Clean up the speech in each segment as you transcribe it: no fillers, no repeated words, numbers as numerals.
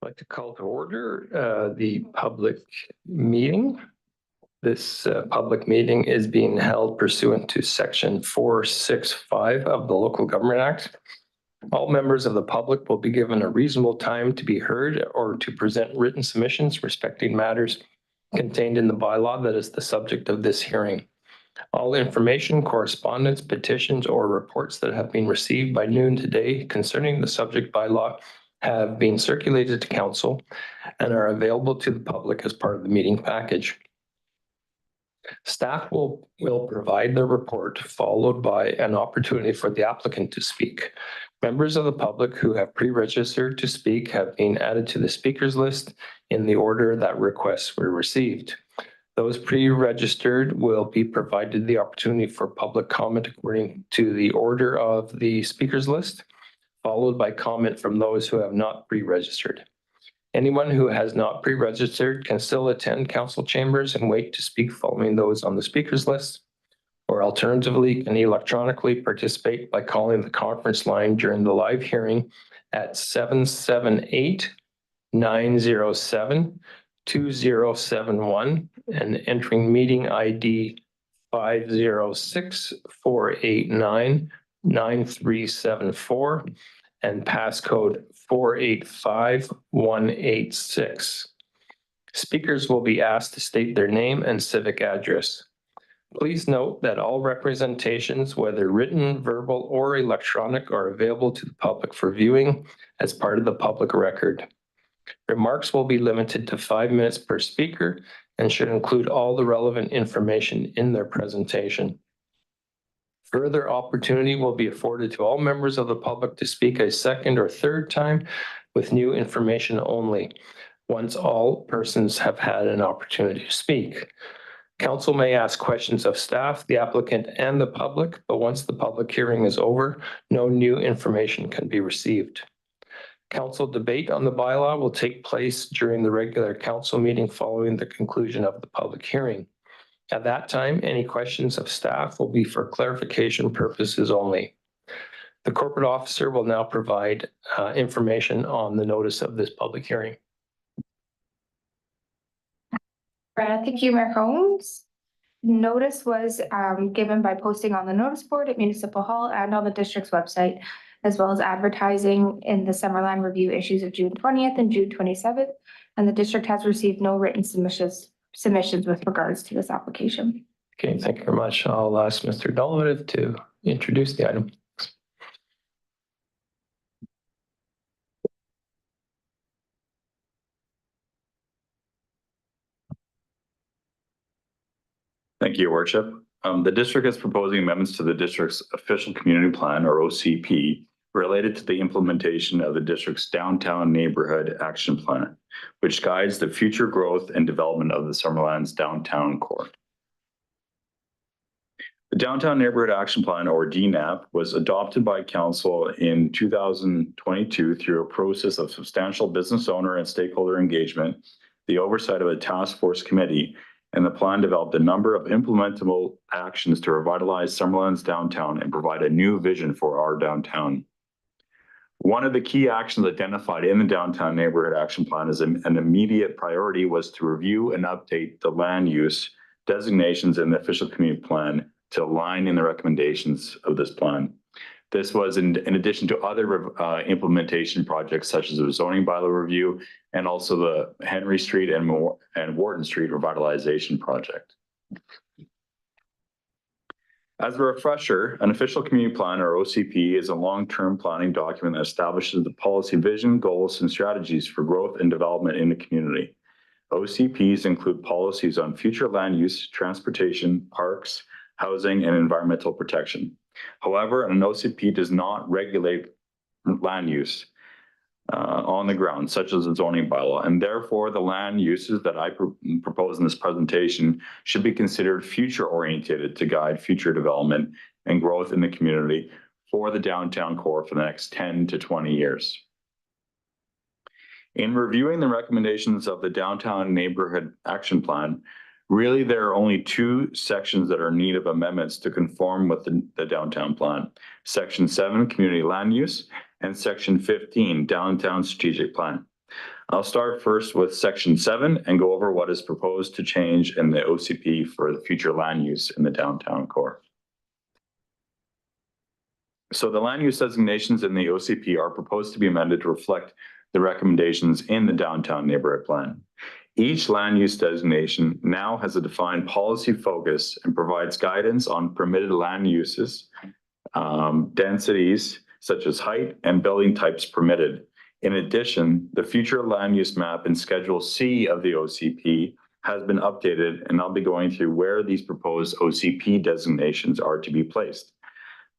I'd like to call to order the public meeting. This public meeting is being held pursuant to Section 465 of the Local Government Act. All members of the public will be given a reasonable time to be heard or to present written submissions respecting matters contained in the bylaw that is the subject of this hearing. All information, correspondence, petitions, or reports that have been received by noon today concerning the subject bylaw have been circulated to council and are available to the public as part of the meeting package. Staff will provide their report, followed by an opportunity for the applicant to speak. Members of the public who have pre-registered to speak have been added to the speakers list in the order that requests were received. Those pre-registered will be provided the opportunity for public comment according to the order of the speakers list, followed by comment from those who have not pre-registered. Anyone who has not pre-registered can still attend council chambers and wait to speak following those on the speakers list, or alternatively can electronically participate by calling the conference line during the live hearing at 778-907-2071 and entering meeting ID 506-489-9374 and passcode 485186. Speakers will be asked to state their name and civic address. Please note that all representations, whether written, verbal, or electronic, are available to the public for viewing as part of the public record. Remarks will be limited to 5 minutes per speaker and should include all the relevant information in their presentation. Further opportunity will be afforded to all members of the public to speak a second or third time with new information only, once all persons have had an opportunity to speak. Council may ask questions of staff, the applicant, and the public, but once the public hearing is over, no new information can be received. Council debate on the bylaw will take place during the regular council meeting following the conclusion of the public hearing. At that time, any questions of staff will be for clarification purposes only. The corporate officer will now provide information on the notice of this public hearing. Thank you, Mayor Holmes. Notice was given by posting on the notice board at Municipal Hall and on the district's website, as well as advertising in the Summerland review issues of June 20th and June 27th. And the district has received no written submissions with regards to this application. Okay, thank you very much. I'll ask Mr. Dolovative to introduce the item. Thank you, Your Worship. The district is proposing amendments to the district's official community plan, or OCP, related to the implementation of the district's downtown neighborhood action plan, which guides the future growth and development of the Summerland's downtown core. The Downtown Neighborhood Action Plan, or DNAP, was adopted by Council in 2022 through a process of substantial business owner and stakeholder engagement, the oversight of a task force committee, and the plan developed a number of implementable actions to revitalize Summerland's downtown and provide a new vision for our downtown. One of the key actions identified in the Downtown Neighborhood Action Plan as an immediate priority was to review and update the land use designations in the official community plan to align in the recommendations of this plan. This was in addition to other implementation projects such as the zoning bylaw review and also the Henry Street and Wharton Street revitalization project. As a refresher, an official community plan, or OCP, is a long-term planning document that establishes the policy vision, goals, and strategies for growth and development in the community. OCPs include policies on future land use, transportation, parks, housing, and environmental protection. However, an OCP does not regulate land use on the ground, such as the zoning bylaw, and therefore the land uses that I propose in this presentation should be considered future-oriented to guide future development and growth in the community for the downtown core for the next 10 to 20 years. In reviewing the recommendations of the Downtown Neighborhood Action Plan, really, there are only two sections that are in need of amendments to conform with the downtown plan. Section 7, Community Land Use, and Section 15, Downtown Strategic Plan. I'll start first with section 7 and go over what is proposed to change in the OCP for the future land use in the downtown core. So the land use designations in the OCP are proposed to be amended to reflect the recommendations in the downtown neighborhood plan. Each land use designation now has a defined policy focus and provides guidance on permitted land uses, densities such as height and building types permitted. In addition, the future land use map in Schedule C of the OCP has been updated, and I'll be going through where these proposed OCP designations are to be placed.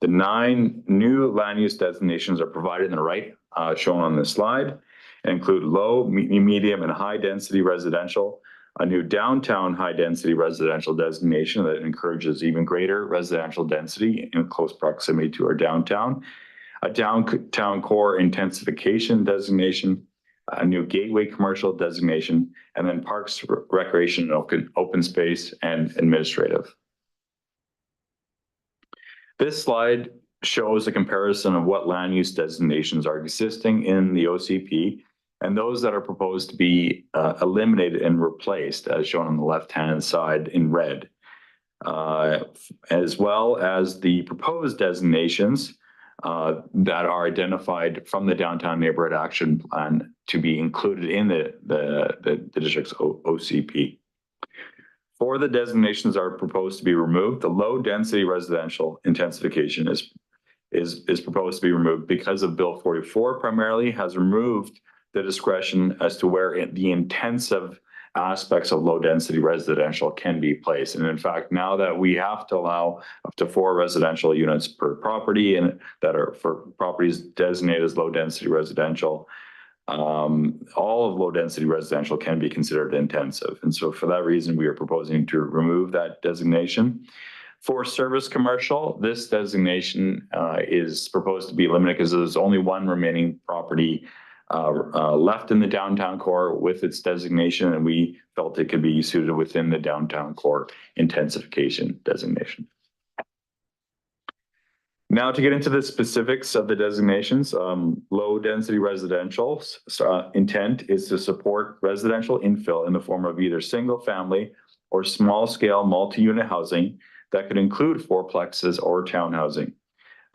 The 9 new land use designations are provided in the right, shown on this slide, and include low, medium, and high density residential, a new downtown high density residential designation that encourages even greater residential density in close proximity to our downtown, a downtown core intensification designation, a new gateway commercial designation, and then parks, recreation, and open space and administrative. This slide shows a comparison of what land use designations are existing in the OCP and those that are proposed to be eliminated and replaced, as shown on the left-hand side in red, as well as the proposed designations that are identified from the Downtown Neighborhood Action Plan to be included in the district's OCP. 4 of the designations are proposed to be removed. The low density residential intensification is proposed to be removed because of Bill 44 primarily has removed the discretion as to where the intensive aspects of low density residential can be placed. And in fact, now that we have to allow up to 4 residential units per property and that are for properties designated as low density residential, all of low density residential can be considered intensive. And so for that reason, we are proposing to remove that designation. For service commercial, this designation is proposed to be eliminated because there's only 1 remaining property left in the downtown core with its designation, and we felt it could be suited within the downtown core intensification designation. Now to get into the specifics of the designations, low density residential intent is to support residential infill in the form of either single family or small scale multi-unit housing that could include fourplexes or townhousing.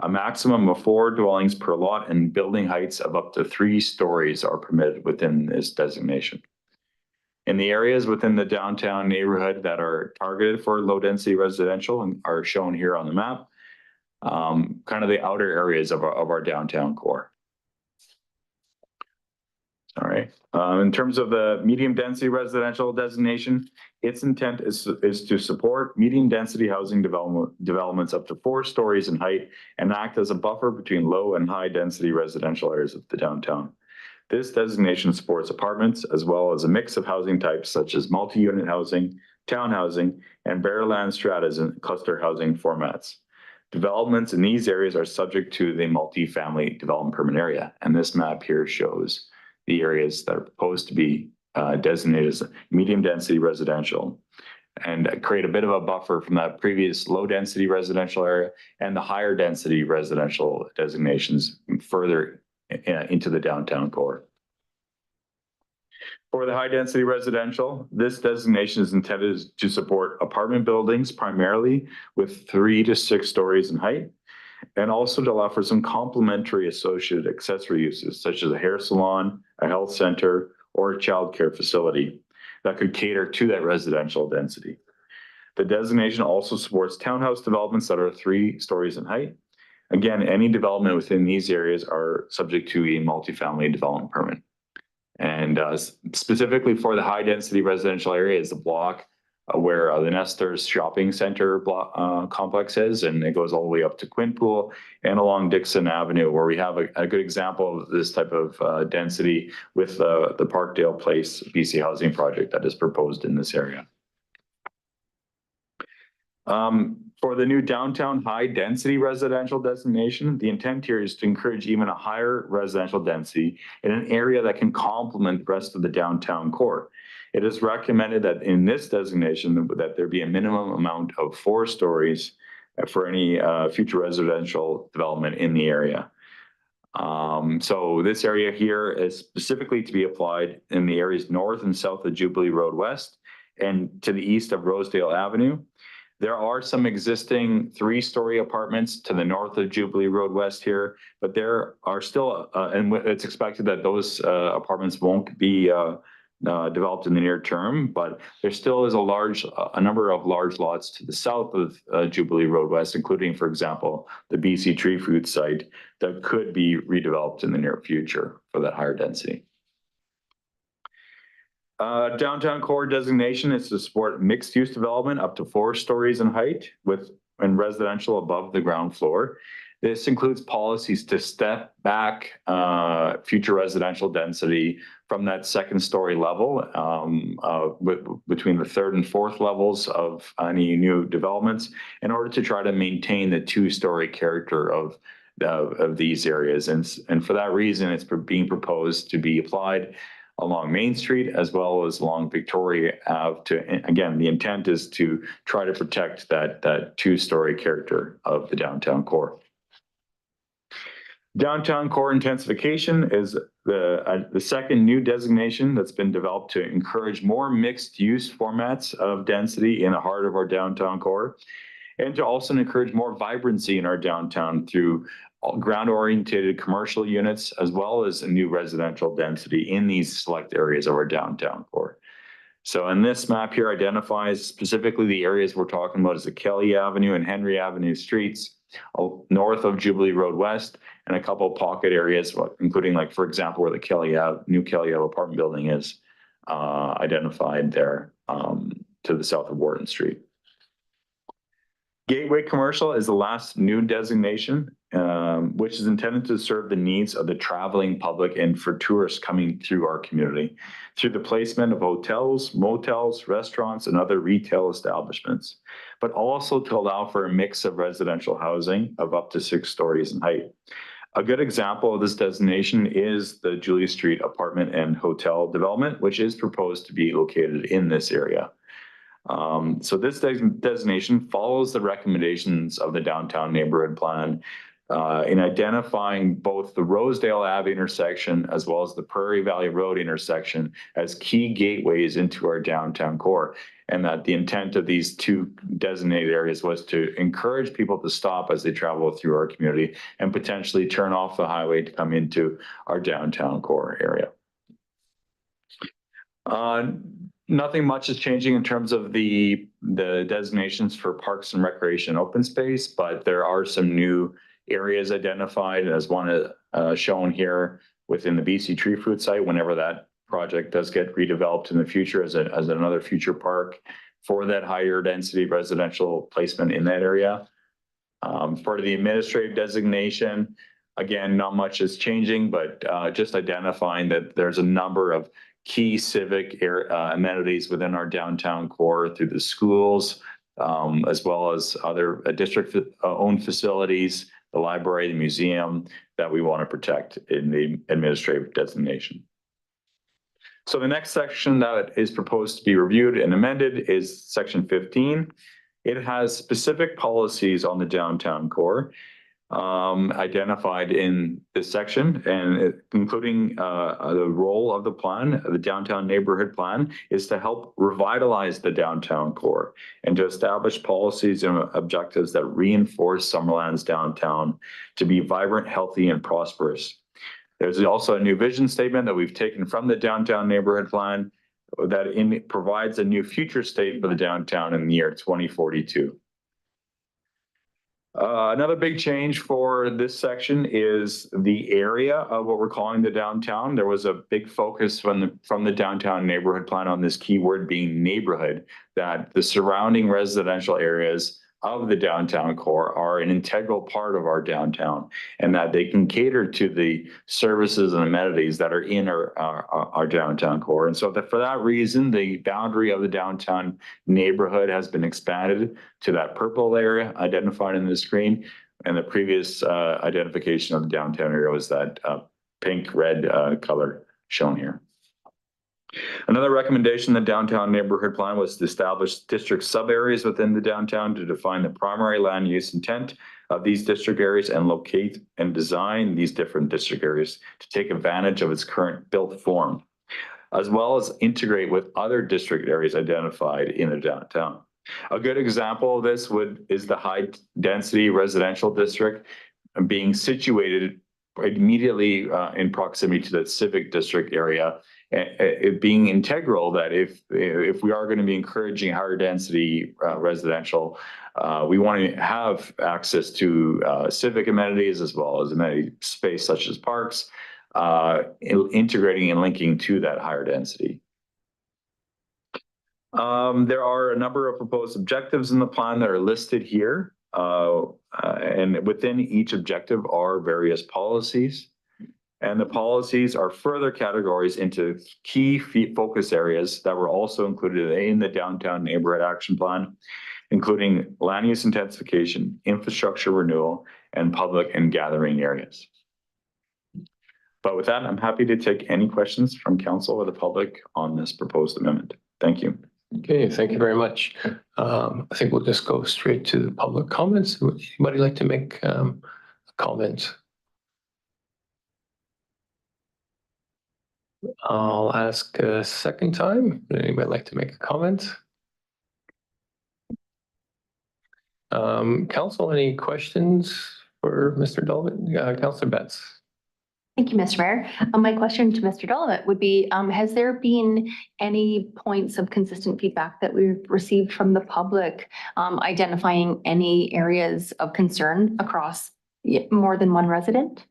A maximum of 4 dwellings per lot and building heights of up to 3 stories are permitted within this designation. In the areas within the downtown neighborhood that are targeted for low density residential and are shown here on the map, kind of the outer areas of our downtown core. All right. In terms of the medium density residential designation, its intent is to support medium density housing developments up to 4 stories in height and act as a buffer between low and high density residential areas of the downtown. This designation supports apartments as well as a mix of housing types such as multi-unit housing, townhousing, and bare land stratas and cluster housing formats. Developments in these areas are subject to the multi-family development permit area, and this map here shows the areas that are proposed to be designated as medium density residential and create a bit of a buffer from that previous low density residential area and the higher density residential designations further into the downtown core. For the high density residential, this designation is intended to support apartment buildings primarily with 3 to 6 stories in height, and also to allow for some complementary associated accessory uses such as a hair salon, a health center, or a childcare facility that could cater to that residential density. The designation also supports townhouse developments that are 3 stories in height. Again, any development within these areas are subject to a multifamily development permit. And specifically for the high density residential area is the block where the Nestor's shopping center block, complex is, and it goes all the way up to Quinpool and along Dixon Avenue, where we have a good example of this type of density with the Parkdale Place BC housing project that is proposed in this area. For the new downtown high density residential designation, the intent here is to encourage even a higher residential density in an area that can complement the rest of the downtown core. It is recommended that in this designation that there be a minimum amount of 4 stories for any future residential development in the area. So this area here is specifically to be applied in the areas north and south of Jubilee Road West and to the east of Rosedale Avenue. There are some existing 3-story apartments to the north of Jubilee Road West here, but there are still, and it's expected that those apartments won't be developed in the near term, but there still is a number of large lots to the south of Jubilee Road West, including, for example, the BC Tree Food site that could be redeveloped in the near future for that higher density. Downtown core designation is to support mixed use development up to 4 stories in height and residential above the ground floor. This includes policies to step back future residential density from that 2nd story level between the 3rd and 4th levels of any new developments in order to try to maintain the 2-story character of these areas. And for that reason, it's being proposed to be applied along Main Street as well as along Victoria Ave again, the intent is to try to protect that 2-story character of the downtown core. Downtown core intensification is the 2nd new designation that's been developed to encourage more mixed use formats of density in the heart of our downtown core, and to also encourage more vibrancy in our downtown through ground-oriented commercial units, as well as a new residential density in these select areas of our downtown core. So in this map here identifies specifically the areas we're talking about as the Kelly Avenue and Henry Avenue streets, north of Jubilee Road West, and a couple of pocket areas, including, like, for example, where the new Kelly Ave apartment building is identified there to the south of Wharton Street. Gateway commercial is the last new designation, which is intended to serve the needs of the traveling public and for tourists coming through our community through the placement of hotels, motels, restaurants, and other retail establishments, but also to allow for a mix of residential housing of up to 6 stories in height. A good example of this designation is the Julia Street apartment and hotel development, which is proposed to be located in this area. So this designation follows the recommendations of the downtown neighborhood plan in identifying both the Rosedale Ave intersection as well as the Prairie Valley Road intersection as key gateways into our downtown core. And that the intent of these 2 designated areas was to encourage people to stop as they travel through our community and potentially turn off the highway to come into our downtown core area. Nothing much is changing in terms of the designations for parks and recreation open space, but there are some new areas identified, as one shown here within the BC Tree Fruit site, whenever that project does get redeveloped in the future as another future park for that higher density residential placement in that area. For the administrative designation, again, not much is changing, but just identifying that there's a number of key civic amenities within our downtown core through the schools, as well as other district-owned facilities, the library, the museum, that we want to protect in the administrative designation. So the next section that is proposed to be reviewed and amended is section 15. It has specific policies on the downtown core identified in this section, and including the role of the plan, the downtown neighborhood plan, is to help revitalize the downtown core and to establish policies and objectives that reinforce Summerland's downtown to be vibrant, healthy, and prosperous. There's also a new vision statement that we've taken from the downtown neighborhood plan that provides a new future state for the downtown in the year 2042. Another big change for this section is the area of what we're calling the downtown. There was a big focus from the downtown neighborhood plan on this keyword being neighborhood, that the surrounding residential areas of the downtown core are an integral part of our downtown, and that they can cater to the services and amenities that are in our downtown core. And so for that reason, the boundary of the downtown neighborhood has been expanded to that purple area identified in the screen. And the previous identification of the downtown area was that pink-red color shown here. Another recommendation in the downtown neighborhood plan was to establish district sub-areas within the downtown to define the primary land use intent of these district areas and locate and design these different district areas to take advantage of its current built form, as well as integrate with other district areas identified in the downtown. A good example of this is the high density residential district being situated immediately in proximity to the civic district area. It being integral that if we are going to be encouraging higher density residential, we want to have access to civic amenities as well as amenity space such as parks, integrating and linking to that higher density. There are a number of proposed objectives in the plan that are listed here, and within each objective are various policies. And the policies are further categories into key focus areas that were also included in the Downtown Neighborhood Action Plan, including land use intensification, infrastructure renewal, and public and gathering areas. But with that, I'm happy to take any questions from council or the public on this proposed amendment. Thank you. Okay, thank you very much. I think we'll just go straight to the public comments. Would anybody like to make a comment? I'll ask a second time. Would anybody like to make a comment? Council, any questions for Mr. Dolvett? Councilor Betts. Thank you, Mr. Mayor. My question to Mr. Dolvett would be, has there been any points of consistent feedback that we've received from the public identifying any areas of concern across more than one resident?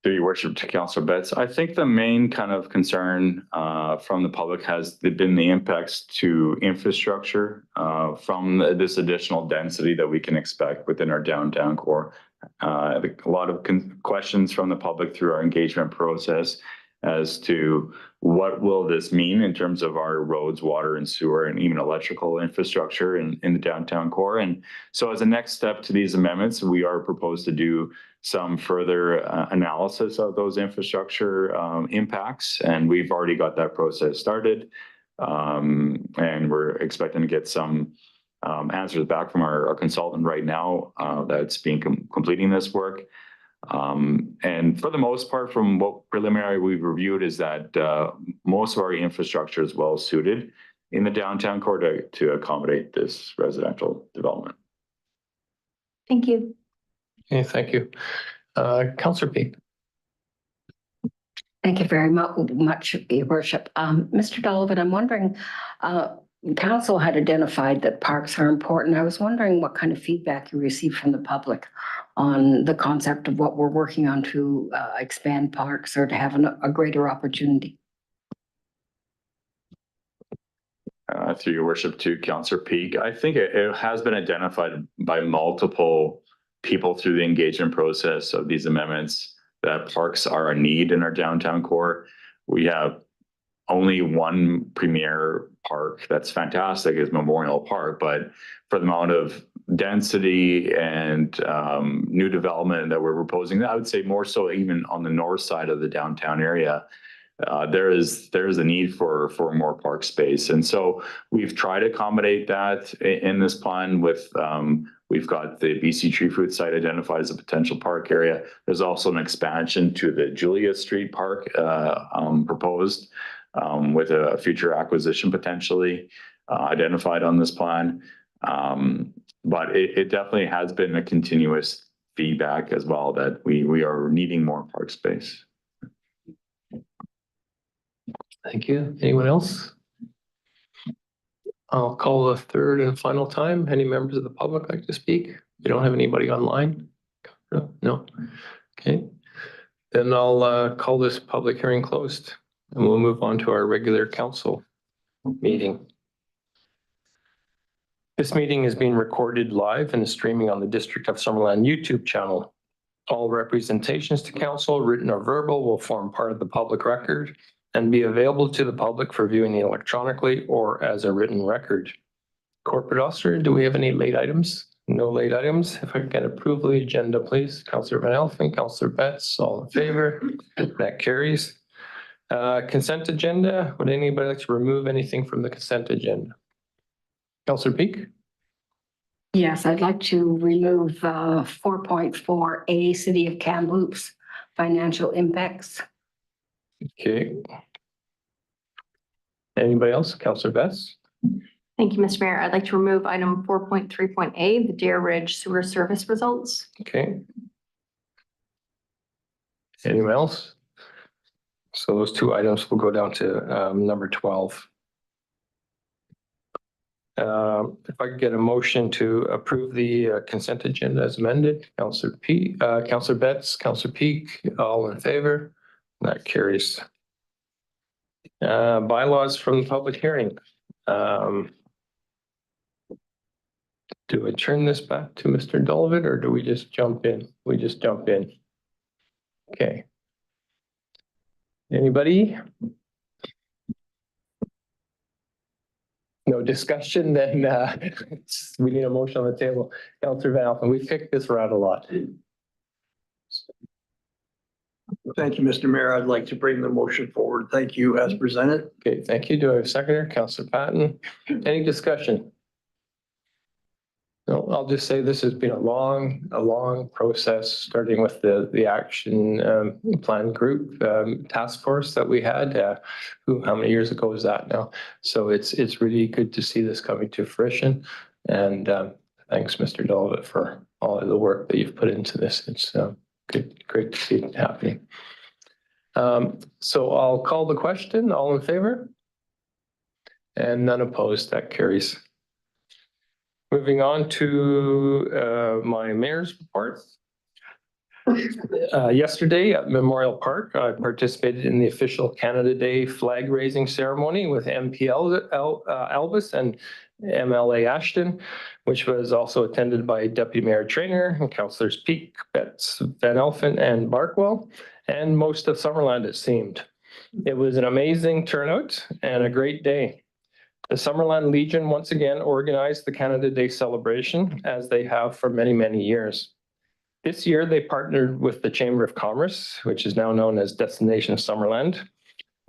Through your worship to Councilor Betts, I think the main kind of concern from the public has been the impacts to infrastructure from this additional density that we can expect within our downtown core. A lot of questions from the public through our engagement process as to what will this mean in terms of our roads, water and sewer, and even electrical infrastructure in the downtown core. And so as a next step to these amendments, we are proposed to do some further analysis of those infrastructure impacts. And we've already got that process started. And we're expecting to get some answers back from our consultant right now that's been completing this work. And for the most part, from what preliminary we've reviewed, is that most of our infrastructure is well suited in the downtown core to accommodate this residential development. Thank you. Okay, thank you. Councillor Peak. Thank you very much, Your Worship. Mr. Dolvett, I'm wondering, council had identified that parks are important. I was wondering what kind of feedback you received from the public on the concept of what we're working on to expand parks or to have a greater opportunity. Through your worship to Councillor Peak, I think it has been identified by multiple people through the engagement process of these amendments that parks are a need in our downtown core. We have only one premier park that's fantastic is Memorial Park, but for the amount of density and new development that we're proposing, I would say more so even on the north side of the downtown area, there is a need for more park space. And so we've tried to accommodate that in this plan with we've got the BC Tree Fruit site identified as a potential park area. There's also an expansion to the Julia Street Park proposed with a future acquisition potentially identified on this plan. But it definitely has been a continuous feedback as well that we are needing more park space. Thank you. Anyone else? I'll call the third and final time. Any members of the public like to speak? You don't have anybody online? No? Okay. Then I'll call this public hearing closed and we'll move on to our regular council meeting. This meeting is being recorded live and is streaming on the District of Summerland YouTube channel. All representations to council, written or verbal, will form part of the public record and be available to the public for viewing electronically or as a written record. Corporate officer, do we have any late items? No late items. If I can approve the agenda, please. Councillor Van Elfen, Councillor Betts, all in favor? That carries. Consent agenda. Would anybody like to remove anything from the consent agenda? Councillor Peak? Yes, I'd like to remove 4.4A, City of Kamloops financial impacts. Okay. Anybody else? Councillor Bess? Thank you, Mr. Mayor. I'd like to remove item 4.3.A, the Deer Ridge sewer service results. Okay. Anyone else? So those two items will go down to number 12. If I could get a motion to approve the consent agenda as amended, Councillor Betts, Councillor Peak, all in favor? That carries. Bylaws from the public hearing. Do I turn this back to Mr. Dulvit or do we just jump in? We just jump in. Okay. Anybody? No discussion, then we need a motion on the table. Councillor Van Alphen, we picked this around a lot. Thank you, Mr. Mayor. I'd like to bring the motion forward. Thank you as presented. Okay, thank you. Do I have a seconder? Councillor Patton. Any discussion? No, I'll just say this has been a long process, starting with the action plan group task force that we had. How many years ago was that now? So it's really good to see this coming to fruition. And thanks, Mr. Dulvit, for all of the work that you've put into this. It's great to see it happening. So I'll call the question. All in favor? And none opposed. That carries. Moving on to my mayor's report. Yesterday at Memorial Park, I participated in the official Canada Day flag raising ceremony with MPL Elvis and MLA Ashton, which was also attended by Deputy Mayor Traynor and Councillors Peak, Betts, Van Alphen, and Barkwell, and most of Summerland, it seemed. It was an amazing turnout and a great day. The Summerland Legion once again organized the Canada Day celebration, as they have for many, many years. This year, they partnered with the Chamber of Commerce, which is now known as Destination Summerland,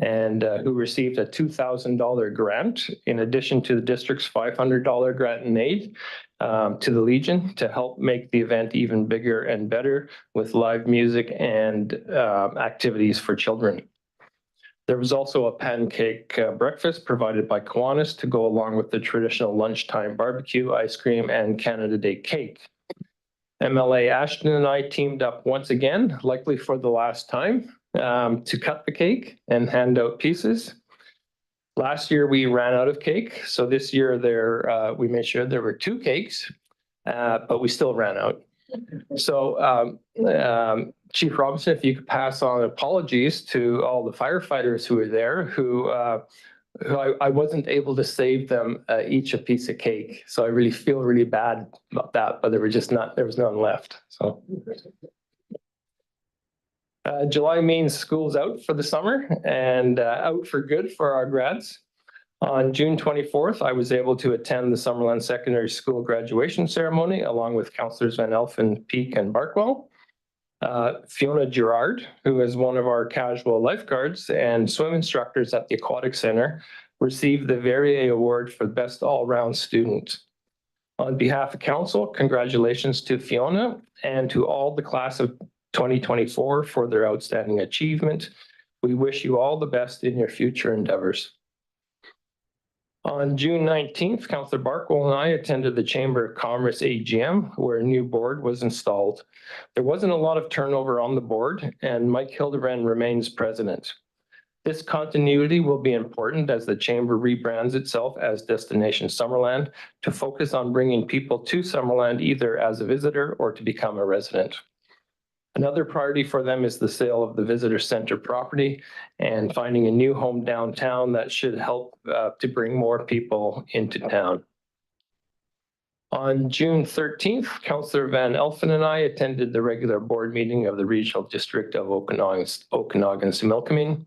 and who received a $2,000 grant in addition to the district's $500 grant in aid to the Legion to help make the event even bigger and better with live music and activities for children. There was also a pancake breakfast provided by Kiwanis to go along with the traditional lunchtime barbecue, ice cream, and Canada Day cake. MLA Ashton and I teamed up once again, likely for the last time, to cut the cake and hand out pieces. Last year we ran out of cake, so this year we made sure there were 2 cakes, but we still ran out. So Chief Robinson, if you could pass on apologies to all the firefighters who were there, who I wasn't able to save them each a piece of cake. So I really feel really bad about that, but there was none left. So July means school's out for the summer and out for good for our grads. On June 24th, I was able to attend the Summerland Secondary School graduation ceremony along with Councillors Van Alphen, Peak, and Barkwell. Fiona Gerard, who is one of our casual lifeguards and swim instructors at the Aquatic Center, received the Verrier Award for Best All-Round Student. On behalf of Council, congratulations to Fiona and to all the class of 2024 for their outstanding achievement. We wish you all the best in your future endeavors. On June 19th, Councillor Barkwell and I attended the Chamber of Commerce AGM, where a new board was installed. There wasn't a lot of turnover on the board, and Mike Hildebrand remains president. This continuity will be important as the Chamber rebrands itself as Destination Summerland to focus on bringing people to Summerland either as a visitor or to become a resident. Another priority for them is the sale of the visitor center property and finding a new home downtown that should help to bring more people into town. On June 13th, Councillor Van Alphen and I attended the regular board meeting of the Regional District of Okanagan-Similkameen,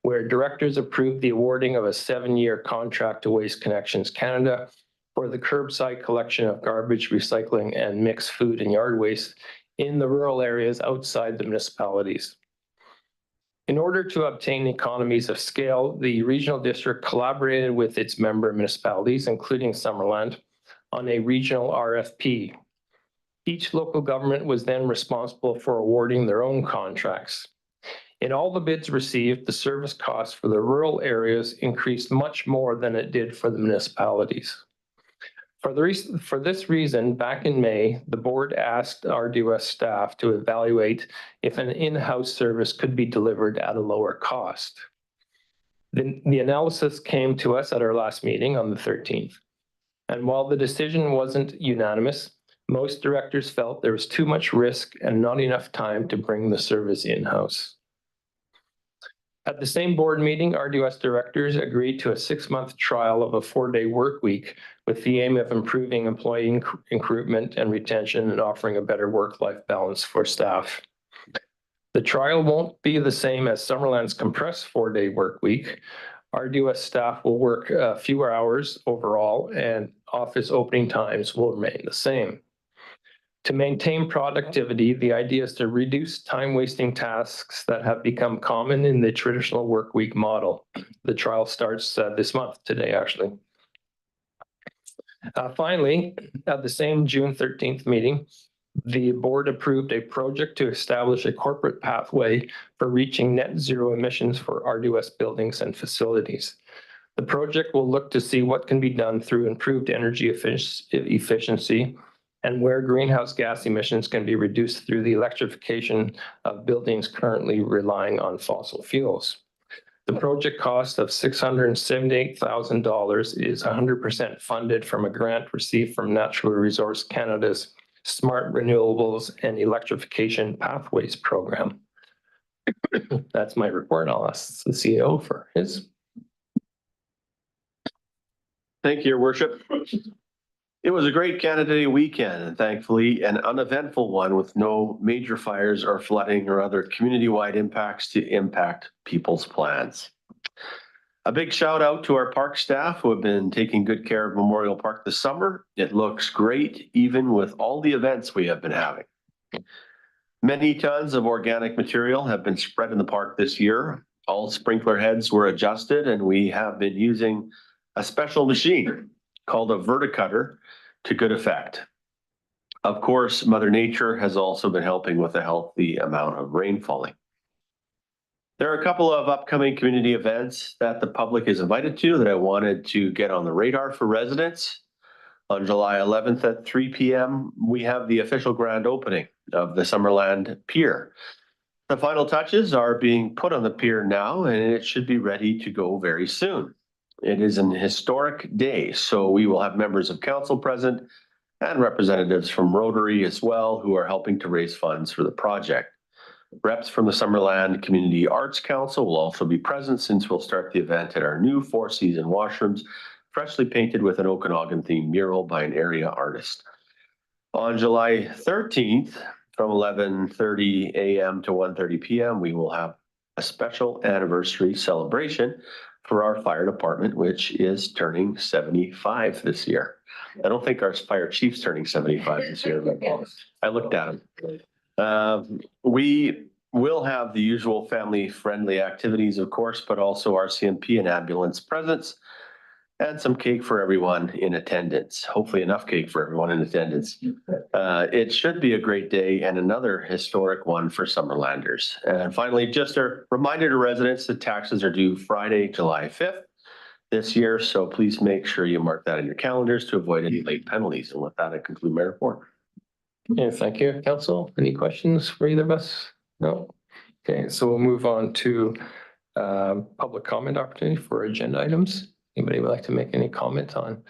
where directors approved the awarding of a 7-year contract to Waste Connections Canada for the curbside collection of garbage, recycling, and mixed food and yard waste in the rural areas outside the municipalities. In order to obtain economies of scale, the regional district collaborated with its member municipalities, including Summerland, on a regional RFP. Each local government was then responsible for awarding their own contracts. In all the bids received, the service costs for the rural areas increased much more than it did for the municipalities. For this reason, back in May, the board asked RDOS staff to evaluate if an in-house service could be delivered at a lower cost. The analysis came to us at our last meeting on the 13th. And while the decision wasn't unanimous, most directors felt there was too much risk and not enough time to bring the service in-house. At the same board meeting, RDOS directors agreed to a 6-month trial of a 4-day work week with the aim of improving employee recruitment and retention and offering a better work-life balance for staff. The trial won't be the same as Summerland's compressed 4-day work week. RDOS staff will work fewer hours overall, and office opening times will remain the same. To maintain productivity, the idea is to reduce time-wasting tasks that have become common in the traditional work week model. The trial starts this month, today actually. Finally, at the same June 13th meeting, the board approved a project to establish a corporate pathway for reaching net zero emissions for RDOS buildings and facilities. The project will look to see what can be done through improved energy efficiency and where greenhouse gas emissions can be reduced through the electrification of buildings currently relying on fossil fuels. The project cost of $678,000 is 100% funded from a grant received from Natural Resource Canada's Smart Renewables and Electrification Pathways Program. That's my report. I'll ask the CEO for his. Thank you, Your Worship. It was a great Canada Day weekend, and thankfully an uneventful one with no major fires or flooding or other community-wide impacts to impact people's plans. A big shout out to our park staff who have been taking good care of Memorial Park this summer. It looks great, even with all the events we have been having. Many tons of organic material have been spread in the park this year. All sprinkler heads were adjusted, and we have been using a special machine called a verticutter to good effect. Of course, Mother Nature has also been helping with a healthy amount of rain falling. There are a couple of upcoming community events that the public is invited to that I wanted to get on the radar for residents. On July 11th at 3 p.m., we have the official grand opening of the Summerland Pier. The final touches are being put on the pier now, and it should be ready to go very soon. It is an historic day, so we will have members of council present and representatives from Rotary as well who are helping to raise funds for the project. Reps from the Summerland Community Arts Council will also be present since we'll start the event at our new 4-season washrooms, freshly painted with an Okanagan themed mural by an area artist. On July 13th, from 11:30 a.m. to 1:30 p.m., we will have a special anniversary celebration for our fire department, which is turning 75 this year. I don't think our fire chief's turning 75 this year, but I looked at him. We will have the usual family-friendly activities, of course, but also RCMP and ambulance presence, and some cake for everyone in attendance. Hopefully enough cake for everyone in attendance. It should be a great day and another historic one for Summerlanders. And finally, just a reminder to residents that taxes are due Friday, July 5th this year. So please make sure you mark that in your calendars to avoid any late penalties. And with that, I conclude my report. Yeah, thank you, Council. Any questions for either of us? No? Okay, so we'll move on to public comment opportunity for agenda items. Anybody would like to make any comment on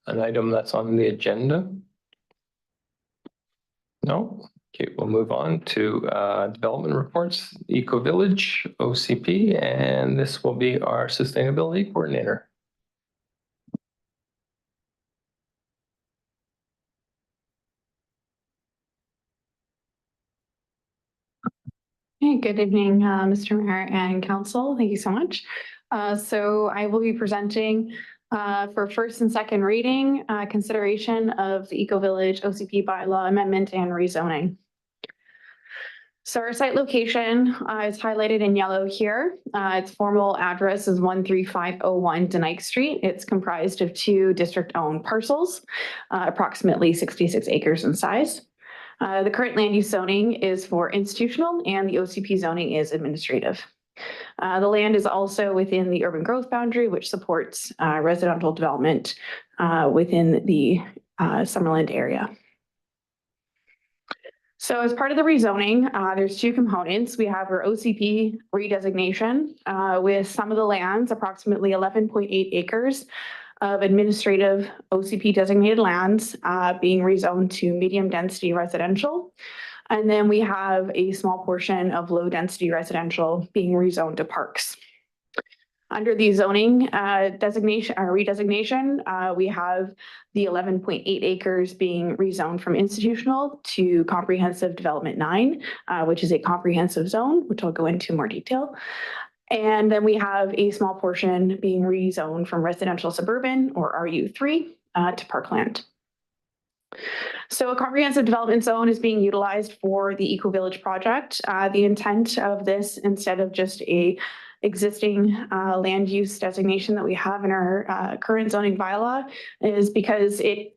an item that's on the agenda? No? Okay, we'll move on to development reports, Eco Village, OCP, and this will be our sustainability coordinator. Hey, good evening, Mr. Mayor and Council. Thank you so much. So I will be presenting for first and second reading consideration of the Eco Village OCP bylaw amendment and rezoning. So our site location is highlighted in yellow here. Its formal address is 13501 Denike Street. It's comprised of 2 district-owned parcels, approximately 66 acres in size. The current land use zoning is for institutional and the OCP zoning is administrative. The land is also within the urban growth boundary, which supports residential development within the Summerland area. So as part of the rezoning, there's 2 components. We have our OCP redesignation with some of the lands, approximately 11.8 acres of administrative OCP designated lands being rezoned to medium density residential. And then we have a small portion of low density residential being rezoned to parks. Under the zoning designation or redesignation, we have the 11.8 acres being rezoned from institutional to comprehensive development 9, which is a comprehensive zone, which I'll go into more detail. And then we have a small portion being rezoned from residential suburban or RU3 to parkland. So a comprehensive development zone is being utilized for the Eco Village project. The intent of this, instead of just a existing land use designation that we have in our current zoning bylaw, is because it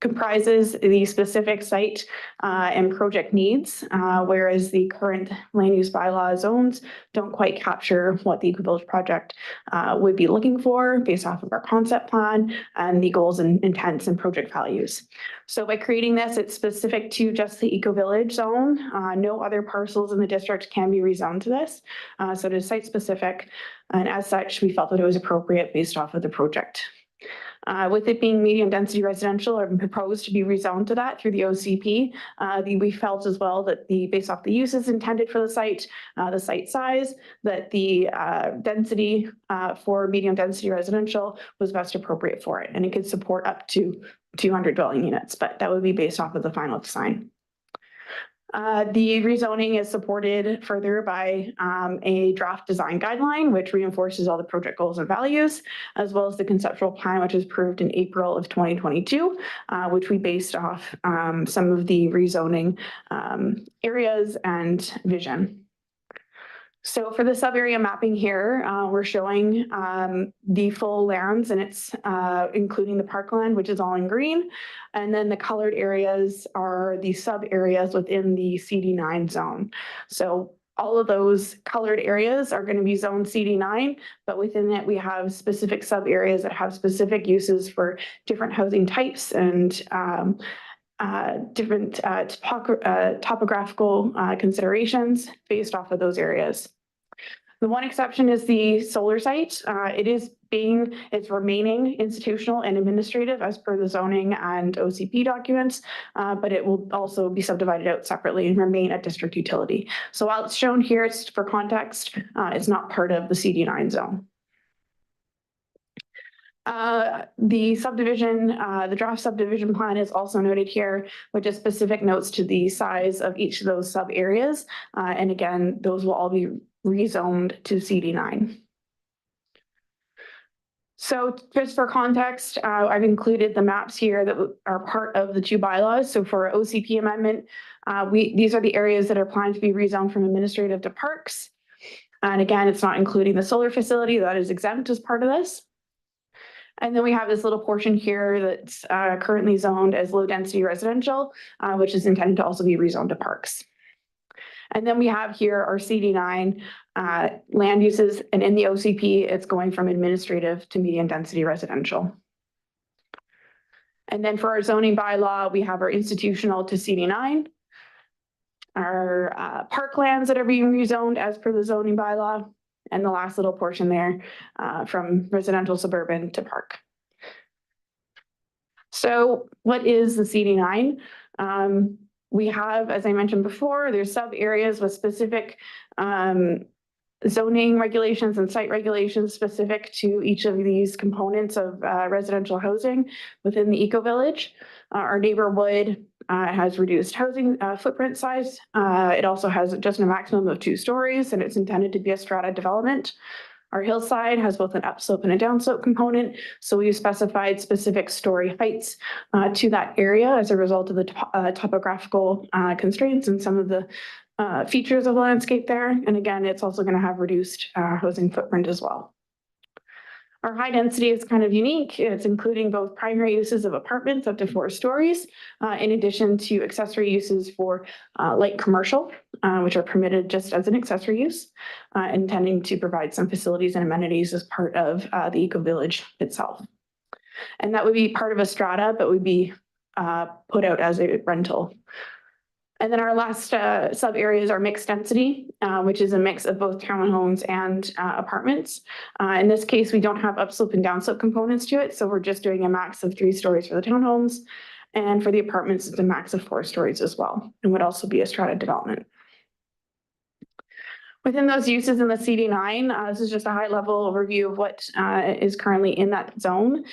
comprises the specific site and project needs, whereas the current land use bylaw zones don't quite capture what the Eco Village project would be looking for based off of our concept plan and the goals and intents and project values. So by creating this, it's specific to just the Eco Village zone. No other parcels in the district can be rezoned to this. So it is site specific. And as such, we felt that it was appropriate based off of the project. With it being medium density residential or proposed to be rezoned to that through the OCP, we felt as well that based off the uses intended for the site size, that the density for medium density residential was best appropriate for it. And it could support up to 200 dwelling units, but that would be based off of the final design. The rezoning is supported further by a draft design guideline, which reinforces all the project goals and values, as well as the conceptual plan, which was approved in April of 2022, which we based off some of the rezoning areas and vision. So for the sub-area mapping here, we're showing the full lands, and it's including the parkland, which is all in green. And then the colored areas are the sub areas within the CD9 zone. So all of those colored areas are going to be zone CD9, but within it, we have specific sub areas that have specific uses for different housing types and different topographical considerations based off of those areas. The one exception is the solar site. It's remaining institutional and administrative as per the zoning and OCP documents, but it will also be subdivided out separately and remain a district utility. So while it's shown here, it's for context, it's not part of the CD9 zone. The subdivision, the draft subdivision plan is also noted here, with just specific notes to the size of each of those sub areas. And again, those will all be rezoned to CD9. So just for context, I've included the maps here that are part of the 2 bylaws. So for OCP amendment, these are the areas that are planned to be rezoned from administrative to parks. And again, it's not including the solar facility that is exempt as part of this. And then we have this little portion here that's currently zoned as low density residential, which is intended to also be rezoned to parks. And then we have here our CD9 land uses, and in the OCP, it's going from administrative to medium density residential. And then for our zoning bylaw, we have our institutional to CD9, our parklands that are being rezoned as per the zoning bylaw, and the last little portion there from residential suburban to park. So what is the CD9? We have, as I mentioned before, there's sub areas with specific zoning regulations and site regulations specific to each of these components of residential housing within the Eco Village. Our neighborhood has reduced housing footprint size. It also has just a maximum of 2 stories, and it's intended to be a strata development. Our hillside has both an upslope and a downslope component, so we've specified specific story heights to that area as a result of the topographical constraints and some of the features of landscape there. And again, it's also going to have reduced housing footprint as well. Our high density is kind of unique. It's including both primary uses of apartments up to 4 stories, in addition to accessory uses for light commercial, which are permitted just as an accessory use, intending to provide some facilities and amenities as part of the eco village itself. And that would be part of a strata, but would be put out as a rental. And then our last sub areas are mixed density, which is a mix of both townhomes and apartments. In this case, we don't have upslope and downslope components to it. So we're just doing a max of 3 stories for the townhomes. And for the apartments, it's a max of 4 stories as well, and would also be a strata development. Within those uses in the CD9, this is just a high level overview of what is currently in that zone.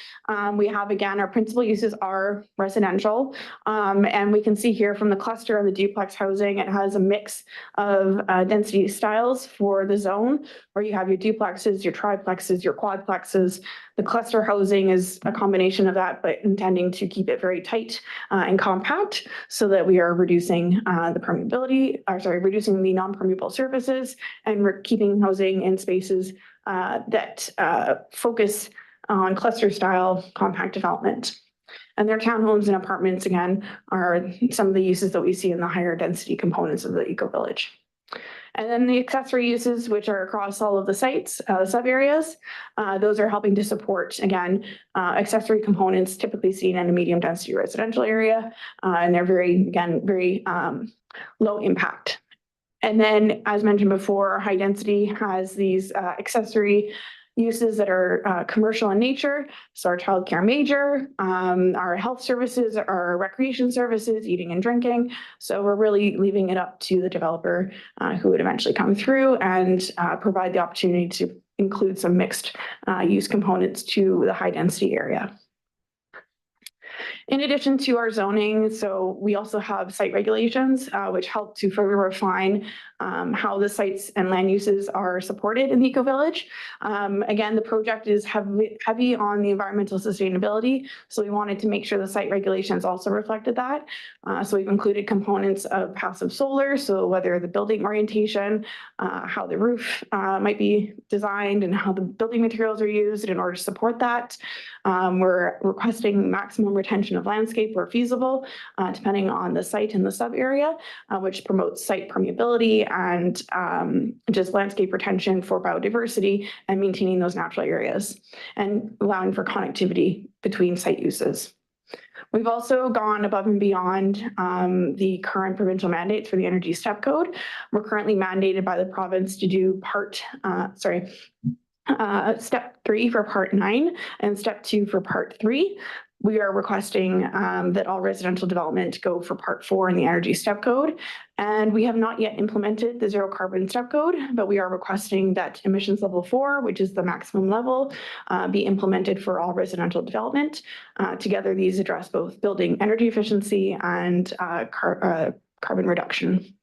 We have, again, our principal uses are residential. And we can see here from the cluster and the duplex housing, it has a mix of density styles for the zone, where you have your duplexes, your triplexes, your quadplexes. The cluster housing is a combination of that, but intending to keep it very tight and compact so that we are reducing the permeability, or sorry, reducing the non-permeable surfaces, and we're keeping housing in spaces that focus on cluster style compact development. And their townhomes and apartments, again, are some of the uses that we see in the higher density components of the eco village. And then the accessory uses, which are across all of the sites, sub areas, those are helping to support, again, accessory components typically seen in a medium density residential area. And they're very low impact. And then, as mentioned before, high density has these accessory uses that are commercial in nature. So our childcare major, our health services, our recreation services, eating and drinking. So we're really leaving it up to the developer who would eventually come through and provide the opportunity to include some mixed use components to the high density area. In addition to our zoning, so we also have site regulations, which help to further refine how the sites and land uses are supported in the eco village. Again, the project is heavy on the environmental sustainability, so we wanted to make sure the site regulations also reflected that. So we've included components of passive solar, so whether the building orientation, how the roof might be designed, and how the building materials are used in order to support that. We're requesting maximum retention of landscape where feasible, depending on the site and the sub area, which promotes site permeability and just landscape retention for biodiversity and maintaining those natural areas and allowing for connectivity between site uses. We've also gone above and beyond the current provincial mandates for the Energy Step Code. We're currently mandated by the province to do step 3 for part 9 and step 2 for part 3. We are requesting that all residential development go for part 4 in the Energy Step Code. And we have not yet implemented the zero carbon step code, but we are requesting that emissions level 4, which is the maximum level, be implemented for all residential development. Together, these address both building energy efficiency and carbon reduction.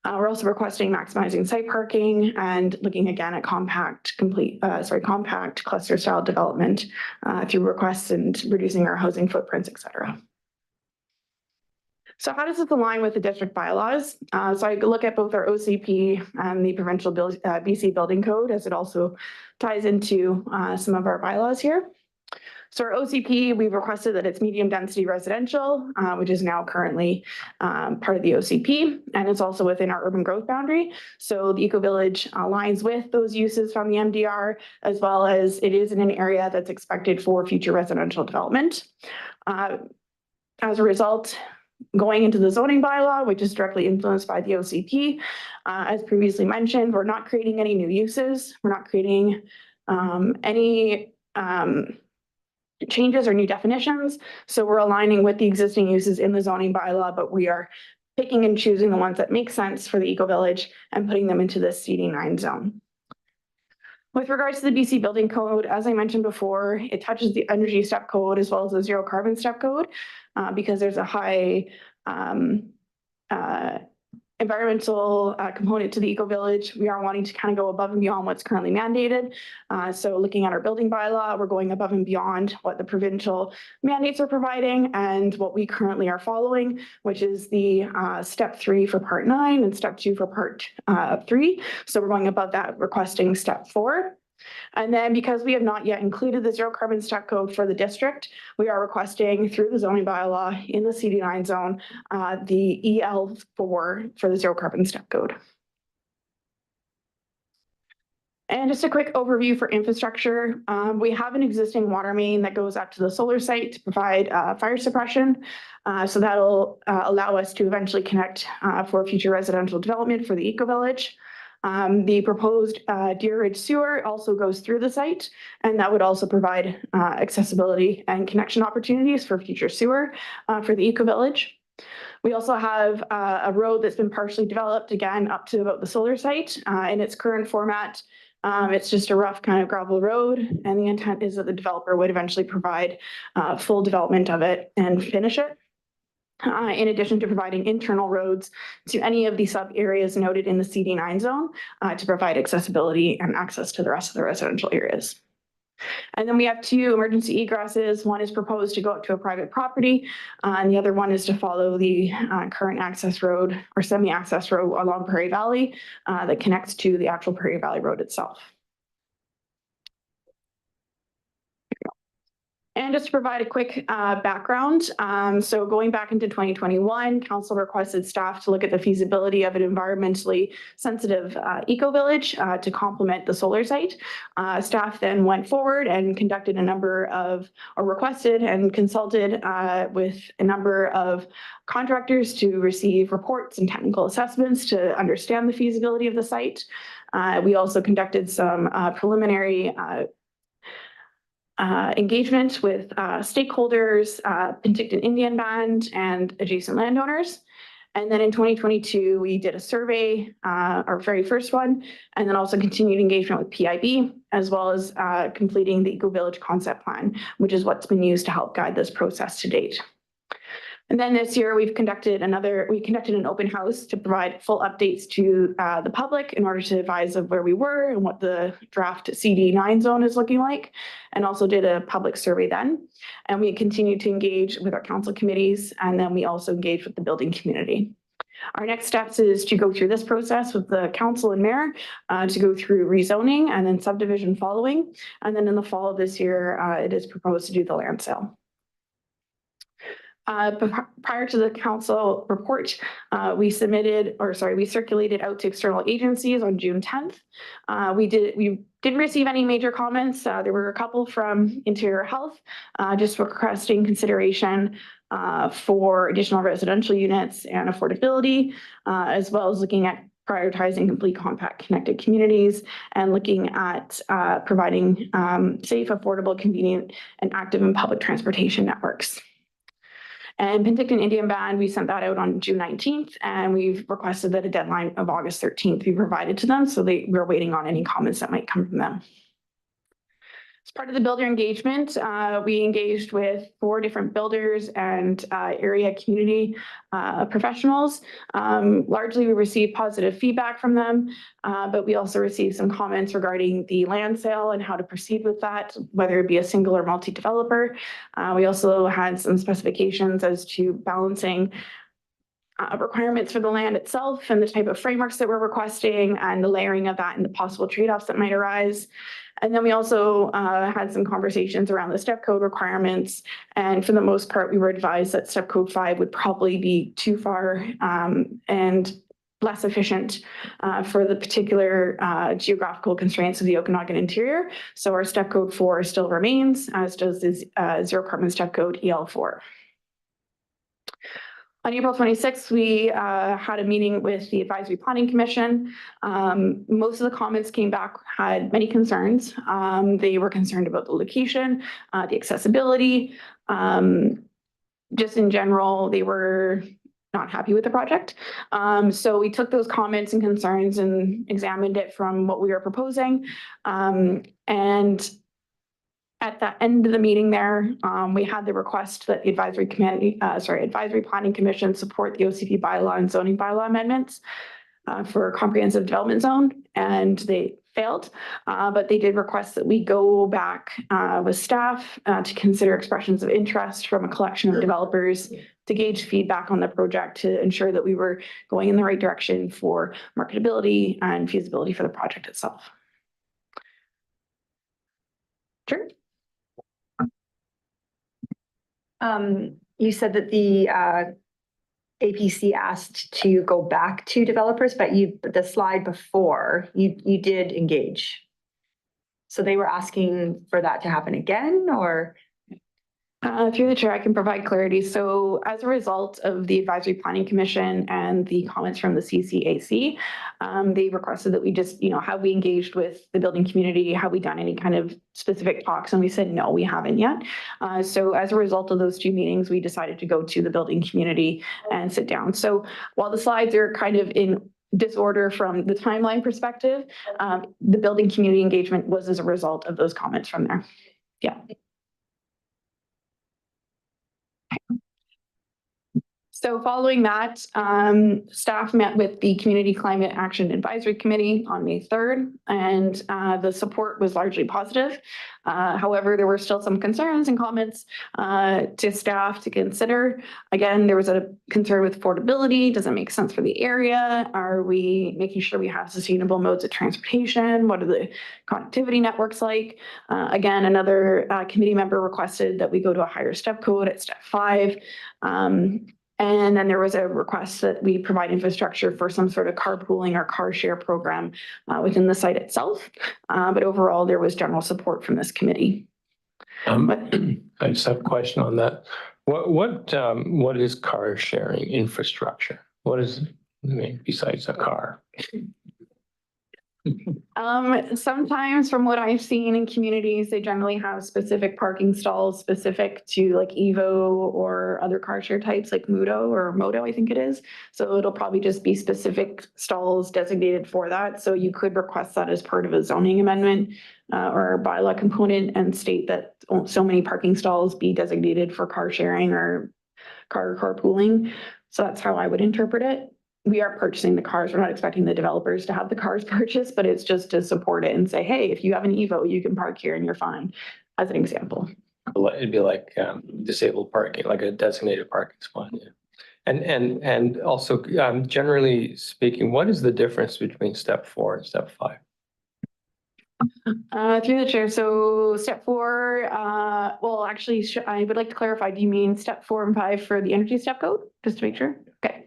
We're also requesting maximizing site parking and looking again at compact cluster style development through requests and reducing our housing footprints, et cetera. So how does this align with the district bylaws? So I look at both our OCP and the provincial BC building code, as it also ties into some of our bylaws here. So our OCP, we've requested that it's medium density residential, which is now currently part of the OCP, and it's also within our urban growth boundary. So the eco village aligns with those uses from the MDR, as well as it is in an area that's expected for future residential development. As a result, going into the zoning bylaw, which is directly influenced by the OCP, as previously mentioned, we're not creating any new uses. We're not creating any changes or new definitions. So we're aligning with the existing uses in the zoning bylaw, but we are picking and choosing the ones that make sense for the eco village and putting them into the CD9 zone. With regards to the BC building code, as I mentioned before, it touches the energy step code as well as the zero carbon step code because there's a high environmental component to the eco village, we are wanting to kind of go above and beyond what's currently mandated. So looking at our building bylaw, we're going above and beyond what the provincial mandates are providing and what we currently are following, which is the step 3 for part 9 and step 2 for part 3. So we're going above that, requesting step 4. And then because we have not yet included the zero carbon step code for the district, we are requesting through the zoning bylaw in the CD9 zone, the EL4 for the zero carbon step code. And just a quick overview for infrastructure. We have an existing water main that goes up to the solar site to provide fire suppression. So that'll allow us to eventually connect for future residential development for the eco village. The proposed Deer Ridge sewer also goes through the site, and that would also provide accessibility and connection opportunities for future sewer for the eco village. We also have a road that's been partially developed, again, up to about the solar site. In its current format, it's just a rough kind of gravel road, and the intent is that the developer would eventually provide full development of it and finish it. In addition to providing internal roads to any of the sub areas noted in the CD9 zone to provide accessibility and access to the rest of the residential areas. And then we have 2 emergency egresses. One is proposed to go up to a private property, and the other one is to follow the current access road or semi-access road along Prairie Valley that connects to the actual Prairie Valley Road itself. And just to provide a quick background, so going back into 2021, council requested staff to look at the feasibility of an environmentally sensitive eco village to complement the solar site. Staff then went forward and conducted a number of, or requested and consulted with a number of contractors to receive reports and technical assessments to understand the feasibility of the site. We also conducted some preliminary engagement with stakeholders, Penticton Indian Band, and adjacent landowners. And then in 2022, we did a survey, our very first one, and then also continued engagement with PIB, as well as completing the Eco Village concept plan, which is what's been used to help guide this process to date. And then this year we conducted an open house to provide full updates to the public in order to advise of where we were and what the draft CD9 zone is looking like, and also did a public survey then. And we continued to engage with our council committees, and then we also engaged with the building community. Our next steps is to go through this process with the council and mayor to go through rezoning and then subdivision following. And then in the fall of this year, it is proposed to do the land sale. Prior to the council report, we circulated out to external agencies on June 10th. We didn't receive any major comments. There were a couple from Interior Health, just requesting consideration for additional residential units and affordability, as well as looking at prioritizing complete compact connected communities and looking at providing safe, affordable, convenient, and active and public transportation networks. And Penticton Indian Band, we sent that out on June 19th, and we've requested that a deadline of August 13th be provided to them. So we're waiting on any comments that might come from them. As part of the builder engagement, we engaged with 4 different builders and area community professionals. Largely, we received positive feedback from them, but we also received some comments regarding the land sale and how to proceed with that, whether it be a single or multi-developer. We also had some specifications as to balancing requirements for the land itself and the type of frameworks that we're requesting and the layering of that and the possible trade-offs that might arise. And then we also had some conversations around the step code requirements. And for the most part, we were advised that step code 5 would probably be too far and less efficient for the particular geographical constraints of the Okanagan interior. So our step code 4 still remains, as does the zero carbon step code EL4. On April 26th, we had a meeting with the Advisory Planning Commission. Most of the comments came back, had many concerns. They were concerned about the location, the accessibility. Just in general, they were not happy with the project. So we took those comments and concerns and examined it from what we were proposing. And At the end of the meeting there, we had the request that the advisory planning commission support the OCP bylaw and zoning bylaw amendments for a comprehensive development zone, and they failed. But they did request that we go back with staff to consider expressions of interest from a collection of developers to gauge feedback on the project to ensure that we were going in the right direction for marketability and feasibility for the project itself. Sure. You said that the APC asked to go back to developers, but the slide before, you did engage. So they were asking for that to happen again, or? Through the chair, I can provide clarity. So as a result of the Advisory Planning Commission and the comments from the CCAC, they requested that we just, have we engaged with the building community? Have we done any kind of specific talks? And we said, no, we haven't yet. So as a result of those two meetings, we decided to go to the building community and sit down. So while the slides are kind of in disorder from the timeline perspective, the building community engagement was as a result of those comments from there. Yeah. So following that, staff met with the Community Climate Action Advisory Committee on May 3rd, and the support was largely positive. However, there were still some concerns and comments to staff to consider. Again, there was a concern with affordability. Does it make sense for the area? Are we making sure we have sustainable modes of transportation? What are the connectivity networks like? Again, another committee member requested that we go to a higher step code at step 5. And then there was a request that we provide infrastructure for some sort of carpooling or car share program within the site itself. But overall, there was general support from this committee. I just have a question on that. What is car sharing infrastructure? What is it, besides a car? Sometimes from what I've seen in communities, they generally have specific parking stalls specific to like Evo or other car share types like Moto, I think it is. So it'll probably just be specific stalls designated for that. So you could request that as part of a zoning amendment or a bylaw component and state that so many parking stalls be designated for car sharing or carpooling. So that's how I would interpret it. We are purchasing the cars. We're not expecting the developers to have the cars purchased, but it's just to support it and say, hey, if you have an Evo, you can park here and you're fine, as an example. It'd be like disabled parking, like a designated parking spot. Yeah. And also, generally speaking, what is the difference between step 4 and step 5? Through the chair. So step 4, well, actually, I would like to clarify, do you mean step 4 and 5 for the energy step code? Just to make sure. Okay.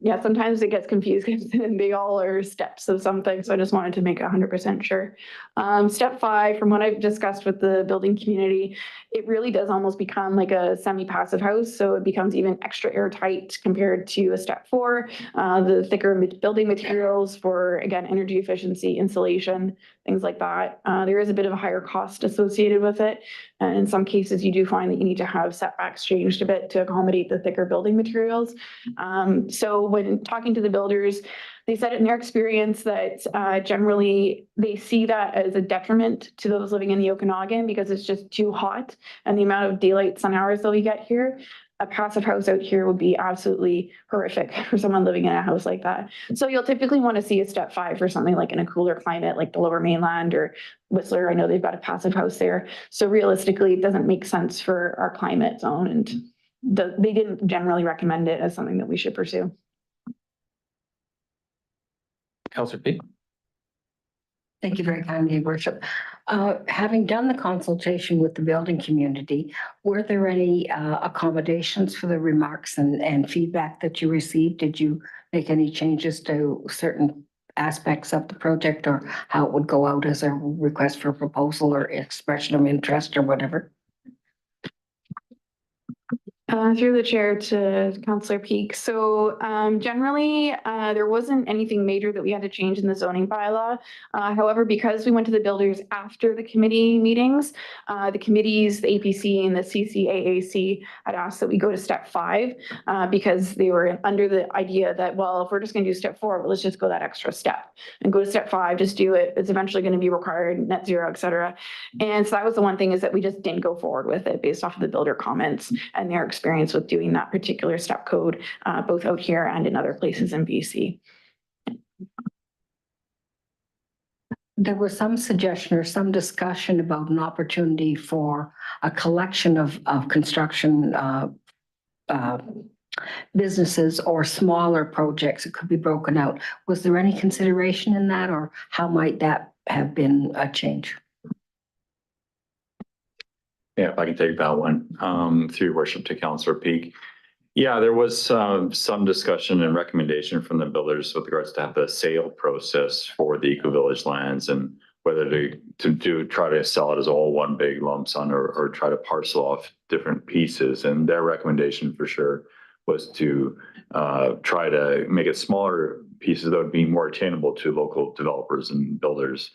Yeah, sometimes it gets confused because they all are steps of something. So I just wanted to make 100% sure. Step 5, from what I've discussed with the building community, it really does almost become like a semi-passive house. So it becomes even extra airtight compared to a step 4. The thicker building materials for, again, energy efficiency, insulation, things like that. There is a bit of a higher cost associated with it. And in some cases, you do find that you need to have setbacks changed a bit to accommodate the thicker building materials. So when talking to the builders, they said in their experience that generally they see that as a detriment to those living in the Okanagan because it's just too hot and the amount of daylight sun hours that we get here. A passive house out here would be absolutely horrific for someone living in a house like that. So you'll typically want to see a step 5 for something like in a cooler climate, like the Lower Mainland or Whistler. I know they've got a passive house there. So realistically, it doesn't make sense for our climate zone, and they didn't generally recommend it as something that we should pursue. Councillor P. Thank you very kindly, Your Worship. Having done the consultation with the building community, were there any accommodations for the remarks and feedback that you received? Did you make any changes to certain aspects of the project or how it would go out as a request for proposal or expression of interest or whatever? Through the chair to Councillor Peak. So generally, there wasn't anything major that we had to change in the zoning bylaw. However, because we went to the builders after the committee meetings, the committees, the APC and the CCAAC had asked that we go to step 5 because they were under the idea that, well, if we're just going to do step 4, well, let's just go that extra step and go to step 5, just do it. It's eventually going to be required, net zero, et cetera. And so that was the one thing, is that we just didn't go forward with it based off of the builder comments and their experience with doing that particular step code, both out here and in other places in BC. There was some suggestion or some discussion about an opportunity for a collection of construction businesses or smaller projects that could be broken out. Was there any consideration in that, or how might that have been a change? Yeah, if I can take that one, through your worship to Councillor Peak. Yeah, there was some discussion and recommendation from the builders with regards to have the sale process for the Eco Village lands, and whether to try to sell it as all one big lump sum or try to parcel off different pieces. And their recommendation for sure was to try to make it smaller pieces that would be more attainable to local developers and builders.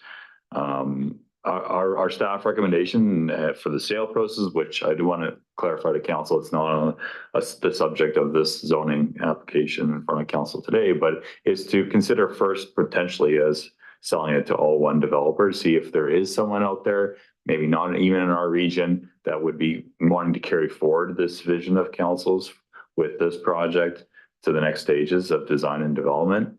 Our staff recommendation for the sale process, which I do want to clarify to council, it's not the subject of this zoning application in front of council today, but is to consider first potentially as selling it to all one developer, see if there is someone out there, maybe not even in our region, that would be wanting to carry forward this vision of council's with this project to the next stages of design and development.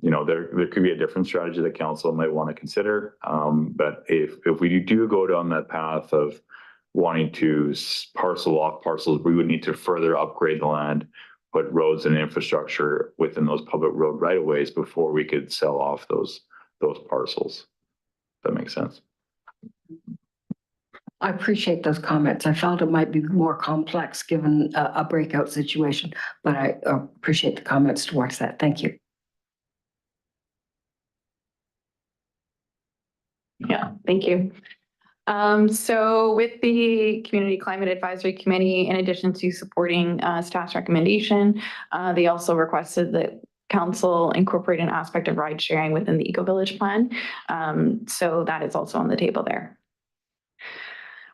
You know, there could be a different strategy that council might want to consider. But if we do go down that path of wanting to parcel off parcels, we would need to further upgrade the land, put roads and infrastructure within those public road right of ways before we could sell off those parcels. If that makes sense. I appreciate those comments. I felt it might be more complex given a breakout situation, but I appreciate the comments towards that. Thank you. Yeah, thank you. So with the Community Climate Advisory Committee, in addition to supporting staff's recommendation, they also requested that council incorporate an aspect of ride sharing within the Eco Village plan. So that is also on the table there.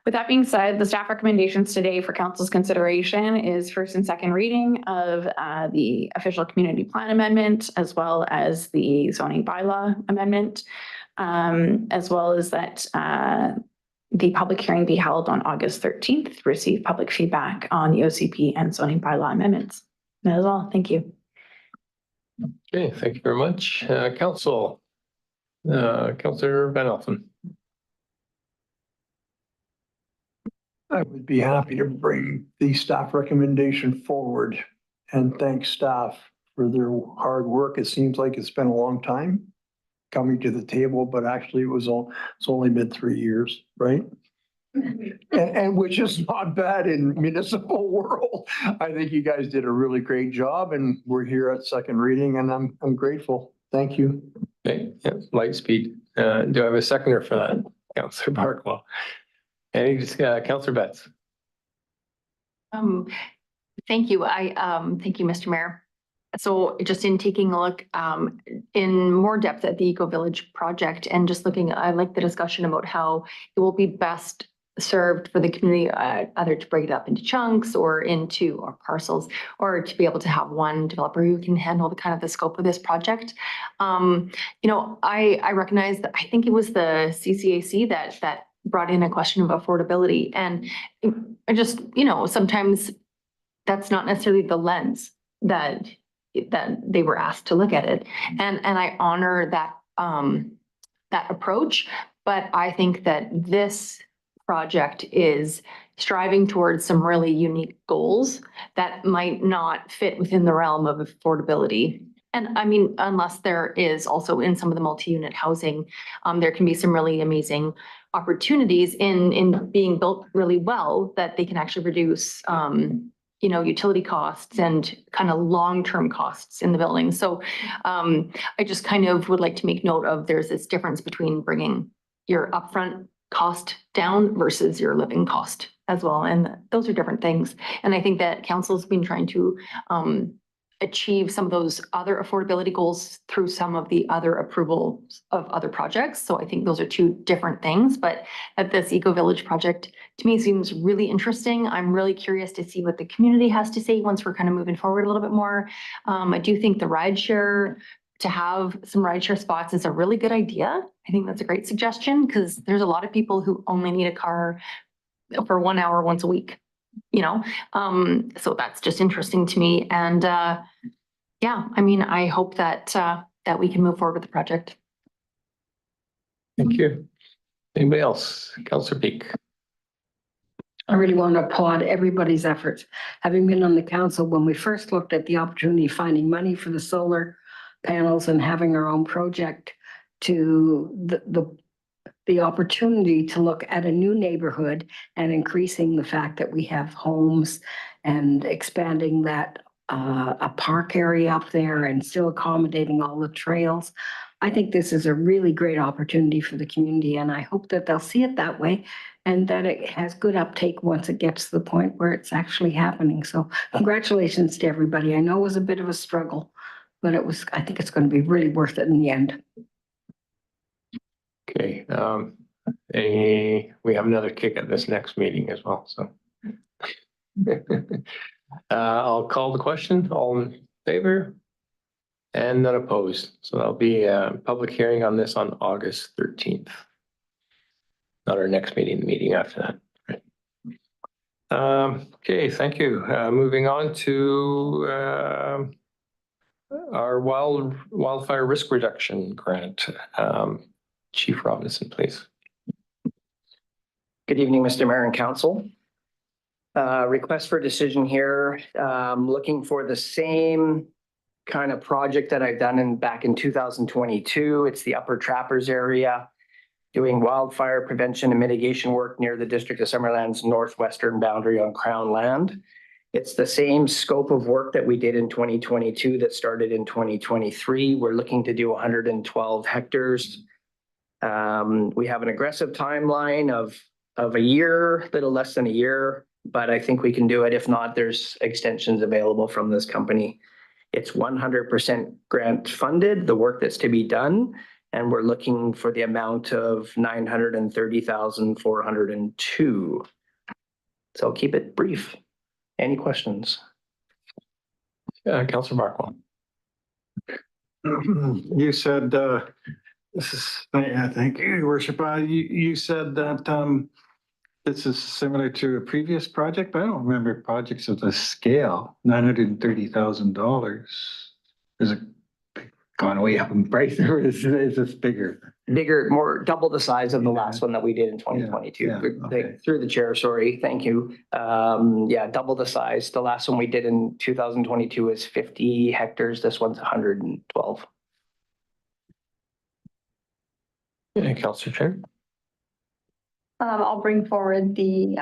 With that being said, the staff recommendations today for council's consideration is first and second reading of the official community plan amendment, as well as the zoning bylaw amendment, as well as that the public hearing be held on August 13th to receive public feedback on the OCP and zoning bylaw amendments. That is all. Thank you. Okay, thank you very much. Council, Councillor Van Elfen. I would be happy to bring the staff recommendation forward and thank staff for their hard work. It seems like it's been a long time coming to the table, but actually it's only been 3 years, right? And which is not bad in municipal world. I think you guys did a really great job, and we're here at second reading, and I'm grateful. Thank you. Okay, yeah, light speed. Do I have a seconder for that? Councillor Barkwell. Any Councillor Betts? Thank you. Thank you, Mr. Mayor. So just in taking a look in more depth at the Eco Village project and just looking, I like the discussion about how it will be best served for the community, either to break it up into chunks or into parcels, or to be able to have one developer who can handle the kind of the scope of this project. You know, I recognize that I think it was the CCAC that brought in a question of affordability, and I just, you know, sometimes that's not necessarily the lens that they were asked to look at it. And I honor that, that approach, but I think that this project is striving towards some really unique goals that might not fit within the realm of affordability. And I mean, unless there is also in some of the multi-unit housing, there can be some really amazing opportunities in being built really well that they can actually reduce, you know, utility costs and kind of long-term costs in the building. So I just kind of would like to make note of there's this difference between bringing your upfront cost down versus your living cost as well. And those are different things. And I think that council's been trying to achieve some of those other affordability goals through some of the other approvals of other projects. So I think those are two different things, but that this Eco Village project to me seems really interesting. I'm really curious to see what the community has to say once we're kind of moving forward a little bit more. I do think the rideshare, to have some rideshare spots is a really good idea. I think that's a great suggestion because there's a lot of people who only need a car for 1 hour once a week, so that's just interesting to me. And yeah, I mean, I hope that that we can move forward with the project. Thank you. Anybody else? Councillor Peak. I really want to applaud everybody's efforts. Having been on the council, when we first looked at the opportunity of finding money for the solar panels and having our own project, to the opportunity to look at a new neighborhood and increasing the fact that we have homes and expanding that a park area up there and still accommodating all the trails. I think this is a really great opportunity for the community, and I hope that they'll see it that way and that it has good uptake once it gets to the point where it's actually happening. So congratulations to everybody. I know it was a bit of a struggle, but I think it's going to be really worth it in the end. Okay, we have another kick at this next meeting as well, so. I'll call the question. All in favor? And none opposed. So there'll be a public hearing on this on August 13th. Not our next meeting, the meeting after that. Right. Okay, thank you. Moving on to our wildfire risk reduction grant. Chief Robinson, please. Good evening, Mr. Mayor and Council. Request for decision here, looking for the same kind of project that I've done back in 2022. It's the Upper Trappers area, doing wildfire prevention and mitigation work near the District of Summerland's northwestern boundary on Crown land. It's the same scope of work that we did in 2022 that started in 2023. We're looking to do 112 hectares. We have an aggressive timeline of a year, little less than a year, but I think we can do it. If not, there's extensions available from this company. It's 100% grant funded, the work that's to be done, and we're looking for the amount of $930,402. So I'll keep it brief. Any questions? Councillor Markwell. You said, thank you, Your Worship. You said that this is similar to a previous project, but I don't remember projects of this scale, $930,000. Is it gone way up in price or is this bigger? Bigger, more, double the size of the last one that we did in 2022. Okay. Through the chair, sorry, thank you. Yeah, double the size. The last one we did in 2022 is 50 hectares. This one's 112. Yeah, Councillor Chair. I'll bring forward the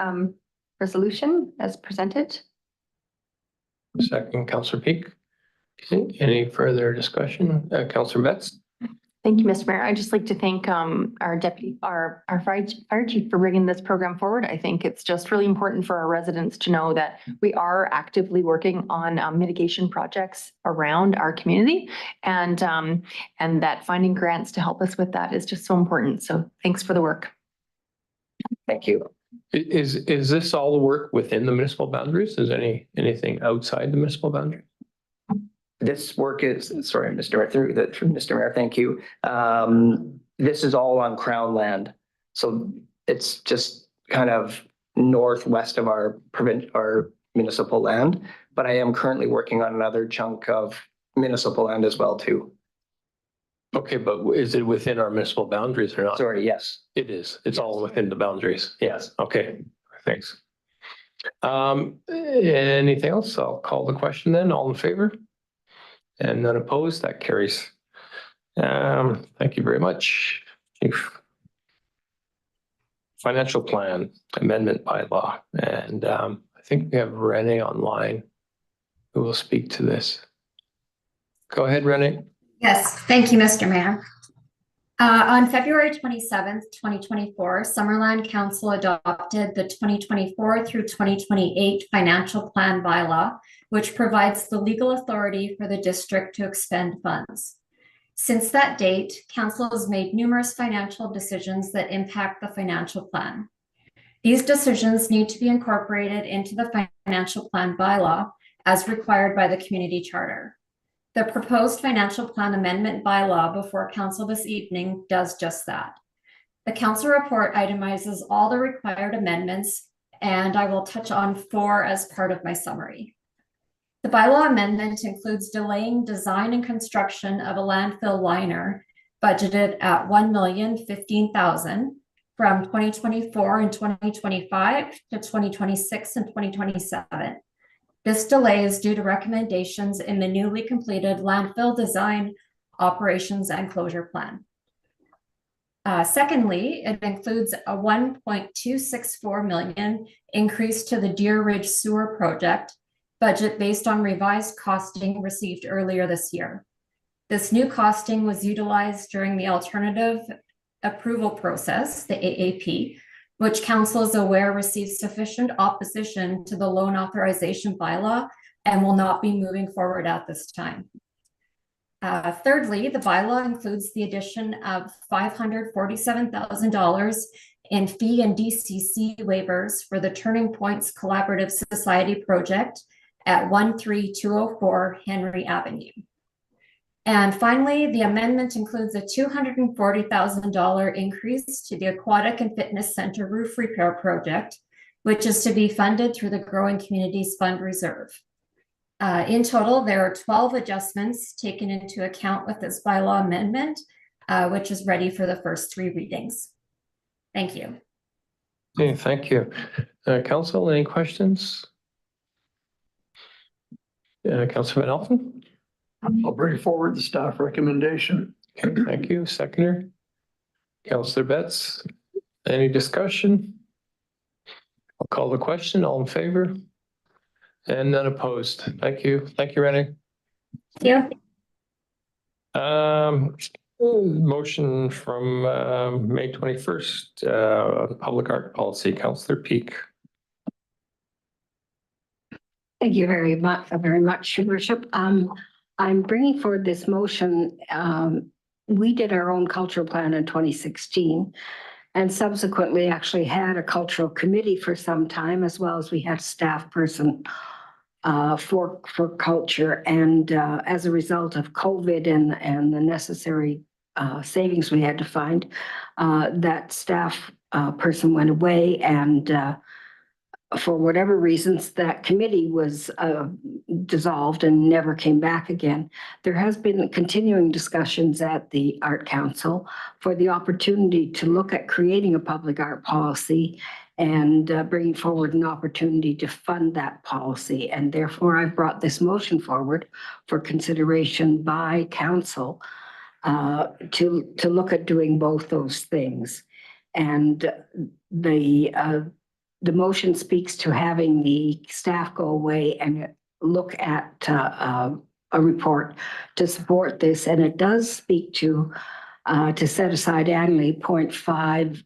resolution as presented. Second, Councillor Peak. Okay, any further discussion? Councillor Betts. Thank you, Mr. Mayor. I'd just like to thank our deputy, our fire chief for bringing this program forward. I think it's just really important for our residents to know that we are actively working on mitigation projects around our community, and that finding grants to help us with that is just so important. So thanks for the work. Thank you. Is this all the work within the municipal boundaries? Is anything outside the municipal boundaries? This work is, sorry, Mr. Mayor, through Mr. Mayor, thank you. This is all on Crown land. So it's just kind of northwest of our municipal land, but I am currently working on another chunk of municipal land as well too. Okay, but is it within our municipal boundaries or not? Sorry, yes. It is. It's all within the boundaries. Yes. Okay, thanks. Anything else? I'll call the question then. All in favor? And none opposed, that carries. Thank you very much. Financial plan amendment bylaw. And I think we have Renee online who will speak to this. Go ahead, Renee. Yes, thank you, Mr. Mayor. On February 27th, 2024, Summerland Council adopted the 2024 through 2028 financial plan bylaw, which provides the legal authority for the district to expend funds. Since that date, Council has made numerous financial decisions that impact the financial plan. These decisions need to be incorporated into the financial plan bylaw as required by the community charter. The proposed financial plan amendment bylaw before Council this evening does just that. The Council report itemizes all the required amendments, and I will touch on 4 as part of my summary. The bylaw amendment includes delaying design and construction of a landfill liner budgeted at $1,015,000 from 2024 and 2025 to 2026 and 2027. This delay is due to recommendations in the newly completed landfill design, operations, and closure plan. Secondly, it includes a $1.264 million increase to the Deer Ridge Sewer Project budget based on revised costing received earlier this year. This new costing was utilized during the alternative approval process, the AAP, which Council is aware receives sufficient opposition to the loan authorization bylaw and will not be moving forward at this time. Thirdly, the bylaw includes the addition of $547,000 in fee and DCC waivers for the Turning Points Collaborative Society project at 13204 Henry Avenue. And finally, the amendment includes a $240,000 increase to the Aquatic and Fitness Center roof repair project, which is to be funded through the Growing Communities Fund Reserve. In total, there are 12 adjustments taken into account with this bylaw amendment, which is ready for the first 3 readings. Thank you. Okay, thank you. Council, any questions? Councilman Elton? I'll bring forward the staff recommendation. Okay, thank you. Seconder? Councillor Betts, any discussion? I'll call the question. All in favor? And none opposed. Thank you. Thank you, Rennie. Thank you. Motion from May 21st, public art policy, Councillor Peak. Thank you very much, Your Worship. I'm bringing forward this motion. We did our own cultural plan in 2016 and subsequently actually had a cultural committee for some time, as well as we had a staff person for culture. And as a result of COVID and the necessary savings we had to find, that staff person went away, and for whatever reasons, that committee was dissolved and never came back again. There has been continuing discussions at the Art Council for the opportunity to look at creating a public art policy and bringing forward an opportunity to fund that policy. And therefore, I've brought this motion forward for consideration by council to look at doing both those things. And the motion speaks to having the staff go away and look at a report to support this. And it does speak to set aside annually 0.5%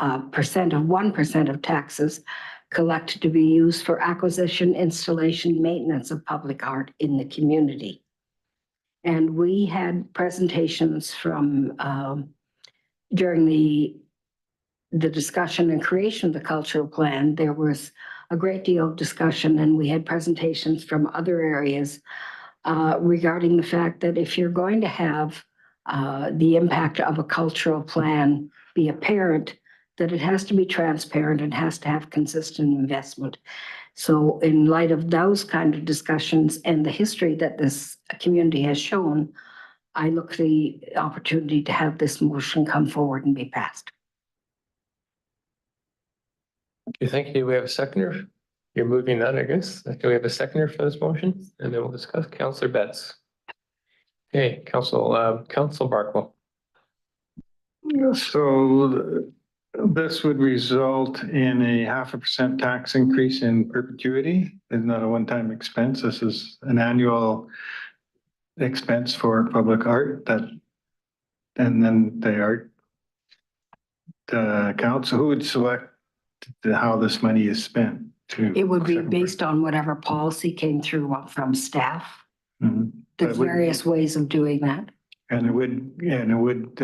of 1% of taxes collected to be used for acquisition, installation, maintenance of public art in the community. And we had presentations from during the discussion and creation of the cultural plan. There was a great deal of discussion, and we had presentations from other areas regarding the fact that if you're going to have the impact of a cultural plan be apparent, that it has to be transparent and has to have consistent investment. So in light of those kind of discussions and the history that this community has shown, I look for the opportunity to have this motion come forward and be passed. Okay, thank you. Do we have a seconder? You're moving that, I guess. Do we have a seconder for this motion? And then we'll discuss. Councillor Betts. Okay, Council Barkwell. So this would result in a 0.5% tax increase in perpetuity. It's not a one-time expense. This is an annual expense for public art that And then the council, who would select how this money is spent to? It would be based on whatever policy came through from staff. Mhm. There's various ways of doing that. And it would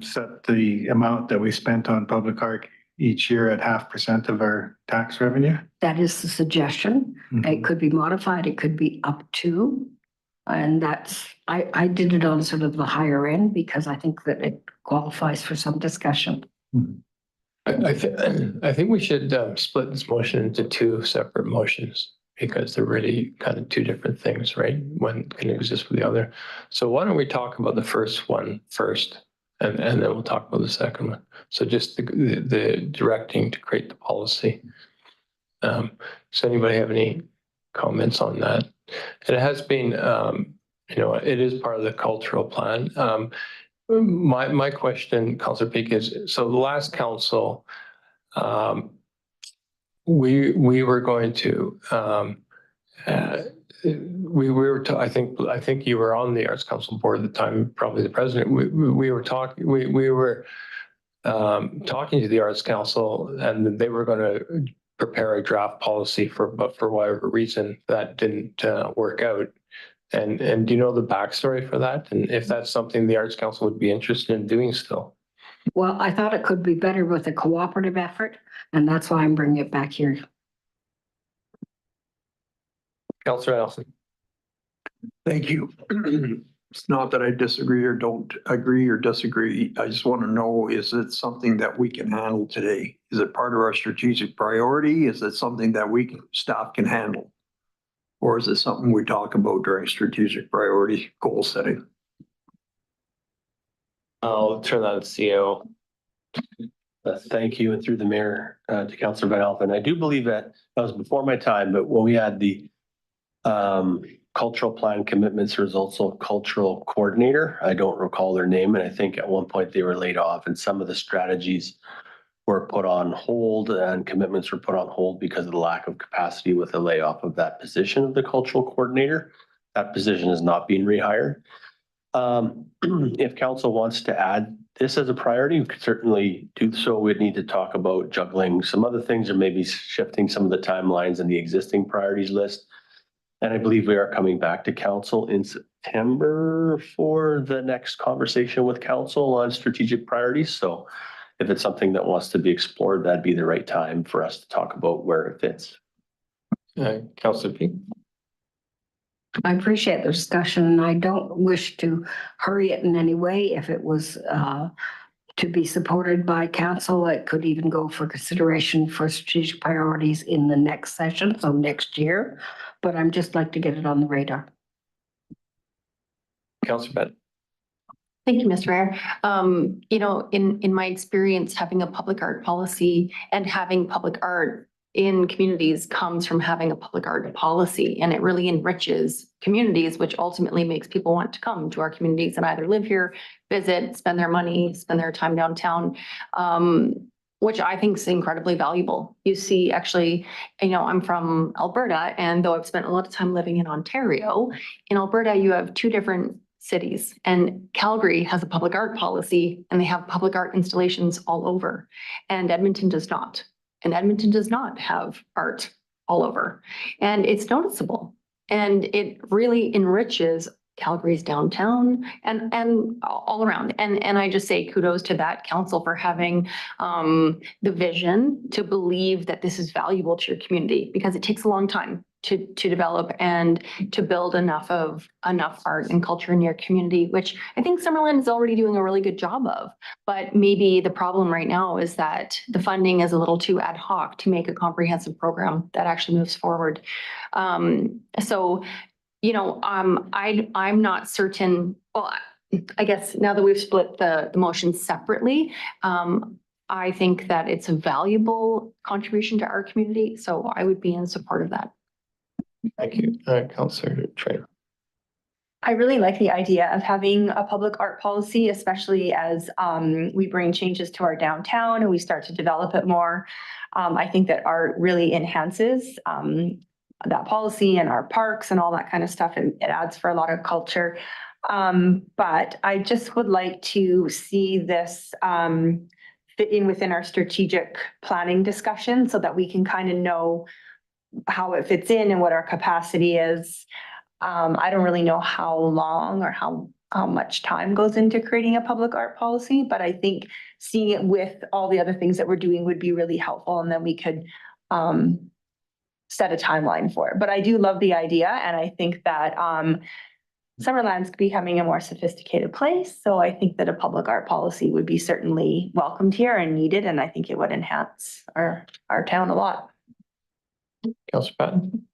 set the amount that we spent on public art each year at 0.5% of our tax revenue. That is the suggestion. It could be modified, it could be up to. And that's, I did it on sort of the higher end because I think that it qualifies for some discussion. I think we should split this motion into two separate motions because they're really kind of two different things, right? One can exist with the other. So why don't we talk about the first one first, and then we'll talk about the second one. So just the directing to create the policy. Does anybody have any comments on that? It has been, it is part of the cultural plan. My question, Councillor Peak, is so the last council, we were going to I think you were on the Arts Council board at the time, probably the president. We were talking to the Arts Council, and they were going to prepare a draft policy but for whatever reason that didn't work out. And do you know the backstory for that? And if that's something the Arts Council would be interested in doing still? Well, I thought it could be better with a cooperative effort, and that's why I'm bringing it back here. Councillor Nelson. Thank you. It's not that I disagree or don't agree or disagree. I just want to know, is it something that we can handle today? Is it part of our strategic priority? Is it something that staff can handle? Or is it something we talk about during strategic priority goal setting? I'll turn that to CEO. Thank you, and through the mayor to Councillor Van Alphen. I do believe that was before my time, but when we had the cultural plan commitments, there was also a cultural coordinator. I don't recall their name, and I think at one point they were laid off, and some of the strategies were put on hold and commitments were put on hold because of the lack of capacity with the layoff of that position of the cultural coordinator. That position is not being rehired. If council wants to add this as a priority, we could certainly do so. We'd need to talk about juggling some other things or maybe shifting some of the timelines in the existing priorities list. And I believe we are coming back to council in September for the next conversation with council on strategic priorities. So if it's something that wants to be explored, that'd be the right time for us to talk about where it fits. Councillor Peak. I appreciate the discussion, and I don't wish to hurry it in any way. If it was to be supported by council, it could even go for consideration for strategic priorities in the next session, so next year. But I'm just like to get it on the radar. Councillor Bennett. Thank you, Mr. Mayor. In my experience, having a public art policy and having public art in communities comes from having a public art policy, and it really enriches communities, which ultimately makes people want to come to our communities and either live here, visit, spend their money, spend their time downtown, which I think is incredibly valuable. You see, actually, I'm from Alberta, and though I've spent a lot of time living in Ontario, in Alberta, you have two different cities, and Calgary has a public art policy, and they have public art installations all over, and Edmonton does not. And Edmonton does not have art all over, and it's noticeable, and it really enriches Calgary's downtown and all around. And I just say kudos to that council for having the vision to believe that this is valuable to your community, because it takes a long time to develop and to build enough art and culture in your community, which I think Summerland is already doing a really good job of. But maybe the problem right now is that the funding is a little too ad hoc to make a comprehensive program that actually moves forward. I'm not certain. Well, I guess now that we've split the motions separately, I think that it's a valuable contribution to our community. So I would be in support of that. Thank you. Councillor Traynor. I really like the idea of having a public art policy, especially as we bring changes to our downtown and we start to develop it more. I think that art really enhances that policy and our parks and all that kind of stuff. And it adds for a lot of culture. But I just would like to see this fit in within our strategic planning discussion so that we can kind of know how it fits in and what our capacity is. I don't really know how long or how much time goes into creating a public art policy, but I think seeing it with all the other things that we're doing would be really helpful, and then we could set a timeline for it. But I do love the idea, and I think that Summerland's becoming a more sophisticated place, so I think that a public art policy would be certainly welcomed here and needed, and I think it would enhance our town a lot. Councillor Patton?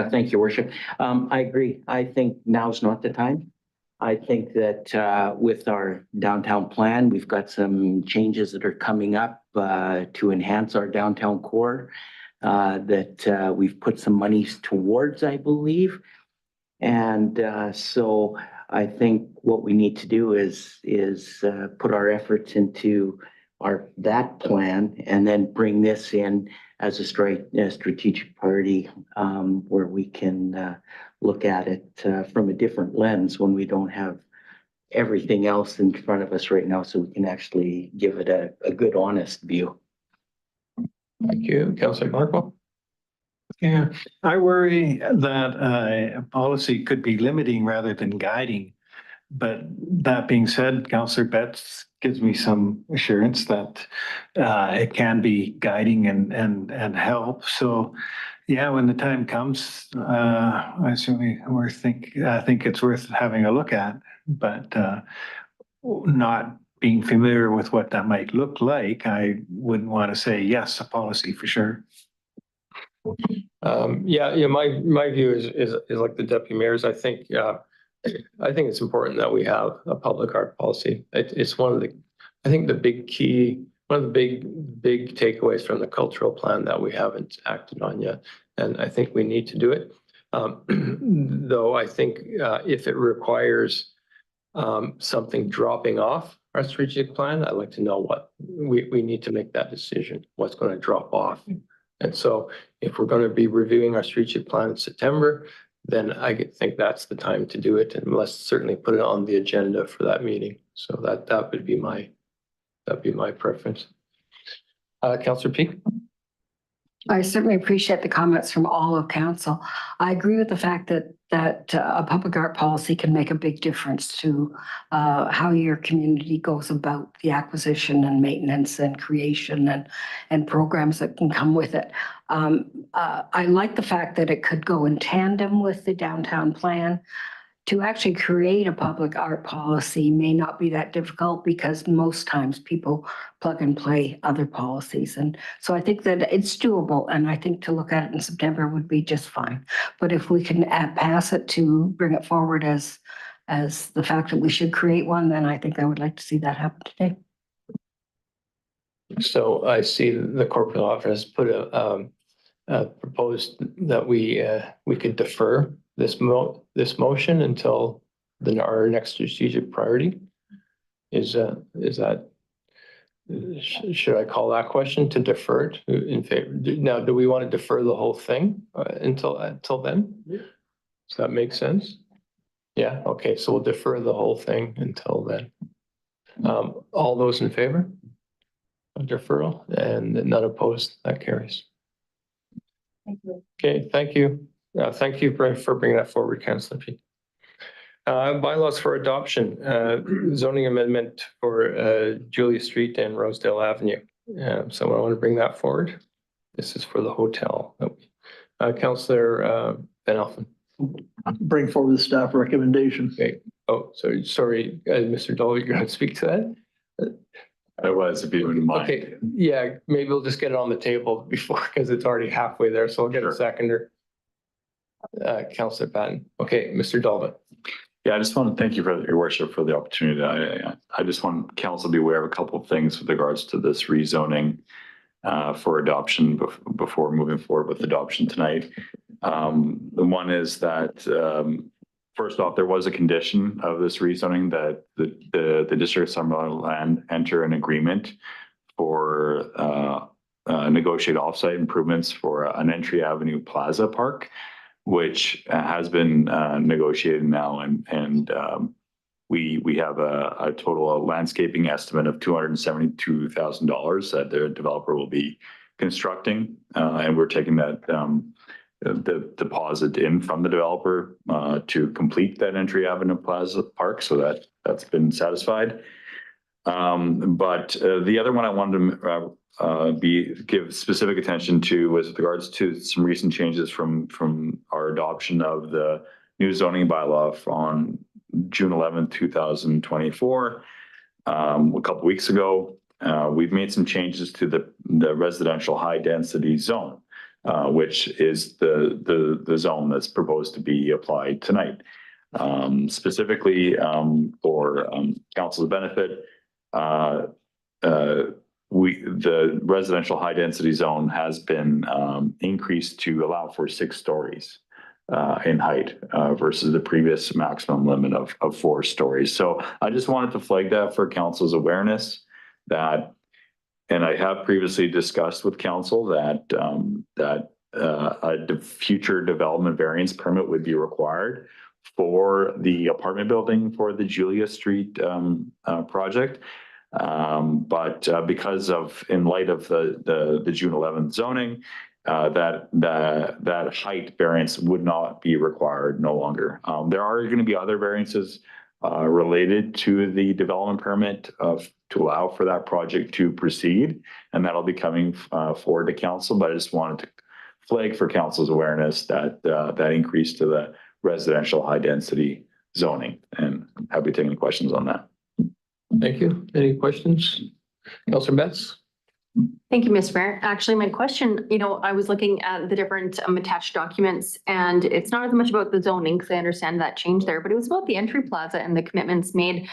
Thank you, Worship. I agree. I think now's not the time. I think that with our downtown plan, we've got some changes that are coming up to enhance our downtown core that we've put some monies towards, I believe. And so I think what we need to do is put our efforts into that plan and then bring this in as a strategic priority where we can look at it from a different lens when we don't have everything else in front of us right now, so we can actually give it a good, honest view. Thank you. Councillor Marco? Yeah, I worry that a policy could be limiting rather than guiding. But that being said, Councillor Betts gives me some assurance that it can be guiding and help. So yeah, when the time comes, I certainly think it's worth having a look at, but not being familiar with what that might look like, I wouldn't want to say yes, a policy for sure. Yeah, my view is like the deputy mayor's. I think it's important that we have a public art policy. It's one of the, I think one of the big takeaways from the cultural plan that we haven't acted on yet. And I think we need to do it. Though I think if it requires something dropping off our strategic plan, I'd like to know what we need to make that decision, what's going to drop off. And so if we're going to be reviewing our strategic plan in September, then I think that's the time to do it, and let's certainly put it on the agenda for that meeting. So that would be my preference. Councillor Peak? I certainly appreciate the comments from all of council. I agree with the fact that a public art policy can make a big difference to how your community goes about the acquisition and maintenance and creation and programs that can come with it. I like the fact that it could go in tandem with the downtown plan. To actually create a public art policy may not be that difficult because most times people plug and play other policies. And so I think that it's doable, and I think to look at it in September would be just fine. But if we can pass it to bring it forward as the fact that we should create one, then I think I would like to see that happen today. So I see the corporate office put proposed that we could defer this motion until our next strategic priority. Is that, should I call that question to defer it in favor? Now, do we want to defer the whole thing until then? Does that make sense? Yeah, okay, so we'll defer the whole thing until then. All those in favor of deferral, and none opposed, that carries. Thank you. Okay, thank you. Thank you for bringing that forward, Councillor P. Bylaws for adoption, zoning amendment for Julia Street and Rosedale Avenue. Someone want to bring that forward? This is for the hotel. Councillor Van Alphen. Bring forward the staff recommendation. Okay. Oh, sorry, Mr. Dolly, you're going to speak to that? I was, if you wouldn't mind. Okay, yeah, maybe we'll just get it on the table before, because it's already halfway there, so I'll get a seconder. Councillor Patton. Okay, Mr. Dolvin. Yeah, I just want to thank you for your worship for the opportunity. I just want council to be aware of a couple of things with regards to this rezoning for adoption before moving forward with adoption tonight. The one is that first off, there was a condition of this rezoning that the District of Summerland enter an agreement for negotiate offsite improvements for an Entry Avenue Plaza Park. which has been negotiated now, and we have a total landscaping estimate of $272,000 that the developer will be constructing, and we're taking that the deposit in from the developer to complete that Entry Avenue Plaza Park, so that's been satisfied. But the other one I wanted to give specific attention to was with regards to some recent changes from our adoption of the new zoning bylaw on June 11th, 2024. A couple weeks ago, we've made some changes to the residential high density zone, which is the zone that's proposed to be applied tonight. Specifically for council's benefit, the residential high density zone has been increased to allow for 6 stories in height versus the previous maximum limit of 4 stories. So I just wanted to flag that for council's awareness that, and I have previously discussed with council that a future development variance permit would be required for the apartment building for the Julia Street project. But because of, in light of the June 11th zoning, that height variance would not be required no longer. There are going to be other variances related to the development permit to allow for that project to proceed, and that'll be coming forward to council. But I just wanted to flag for council's awareness that that increase to the residential high density zoning, and happy to take any questions on that. Thank you. Any questions? Councilor Betts? Thank you, Mr. Mayor. Actually, my question, I was looking at the different attached documents, and it's not as much about the zoning because I understand that change there, but it was about the entry plaza and the commitments made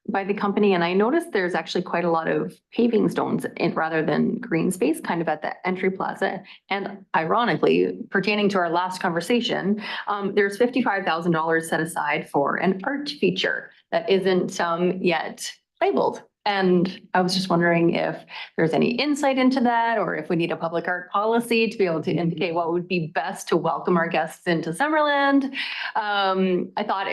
by the company. And I noticed there's actually quite a lot of paving stones rather than green space kind of at the entry plaza. And ironically, pertaining to our last conversation, there's $55,000 set aside for an art feature that isn't yet labeled. And I was just wondering if there's any insight into that, or if we need a public art policy to be able to indicate what would be best to welcome our guests into Summerland. I thought,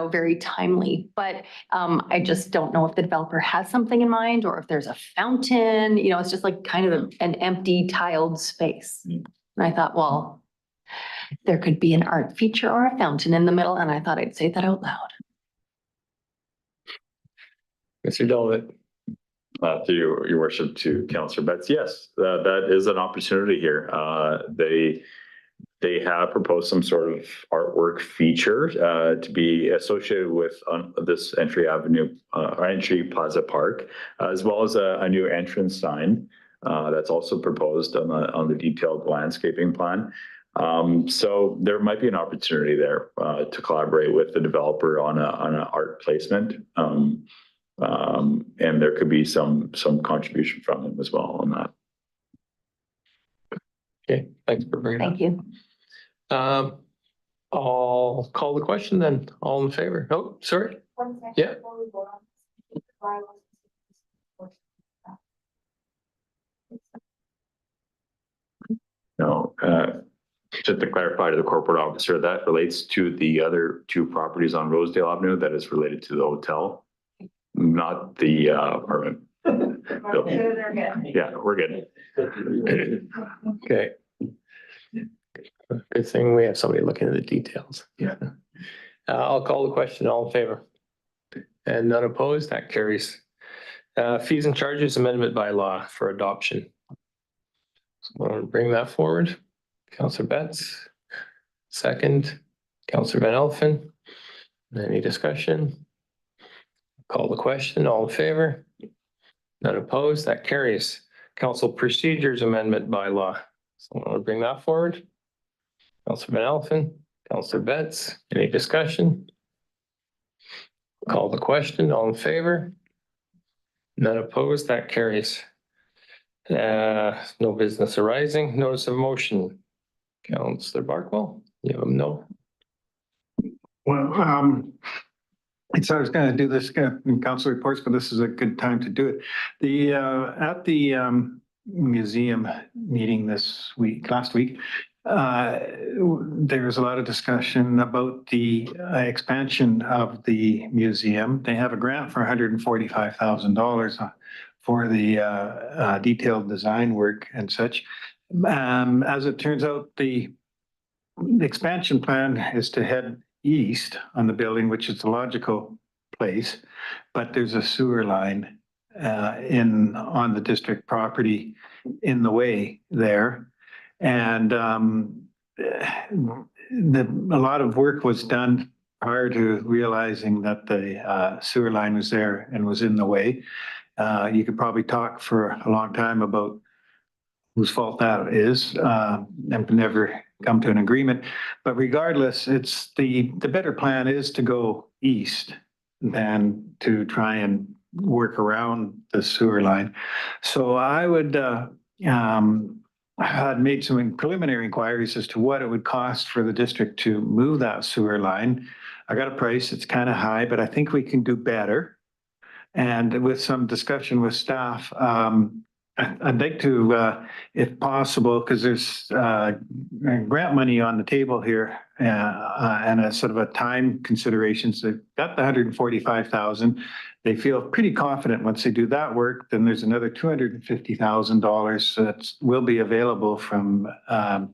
very timely, but I just don't know if the developer has something in mind, or if there's a fountain. It's just like kind of an empty tiled space. And I thought, well, there could be an art feature or a fountain in the middle, and I thought I'd say that out loud. Mr. Delavette. Through your worship to Councillor Betts, yes, that is an opportunity here. They have proposed some sort of artwork feature to be associated with this Entry Avenue or Entry Plaza Park, as well as a new entrance sign that's also proposed on the detailed landscaping plan. So there might be an opportunity there to collaborate with the developer on an art placement. And there could be some contribution from them as well on that. Okay, thanks for bringing Thank you. I'll call the question then. All in favor? Oh, sorry. Yeah. No, just to clarify to the corporate officer, that relates to the other 2 properties on Rosedale Avenue that is related to the hotel, not the apartment building. Yeah, we're good. Okay. Good thing we have somebody looking at the details. Yeah. I'll call the question. All in favor? And none opposed? That carries. Fees and charges amendment by law for adoption. So I want to bring that forward. Councillor Betts. Second. Councillor Van Elfen. Any discussion? Call the question. All in favor? None opposed? That carries. Council procedures amendment by law. So I want to bring that forward. Councillor Van Elfen, Councillor Betts, any discussion? Call the question. All in favor? None opposed? That carries. No business arising. Notice of motion. Councillor Barkwell, you have no. Well, I was going to do this in council reports, but this is a good time to do it. At the museum meeting last week, there was a lot of discussion about the expansion of the museum. They have a grant for $145,000 for the detailed design work and such. As it turns out, the expansion plan is to head east on the building, which is the logical place, but there's a sewer line on the district property in the way there. And a lot of work was done prior to realizing that the sewer line was there and was in the way. You could probably talk for a long time about whose fault that is, and never come to an agreement. But regardless, it's the better plan is to go east than to try and work around the sewer line. So I would, had made some preliminary inquiries as to what it would cost for the district to move that sewer line. I got a price, it's kind of high, but I think we can do better. And with some discussion with staff, I'd like to, if possible, because there's grant money on the table here and a sort of a time consideration. So they've got the $145,000. They feel pretty confident once they do that work, then there's another $250,000 that will be available from, I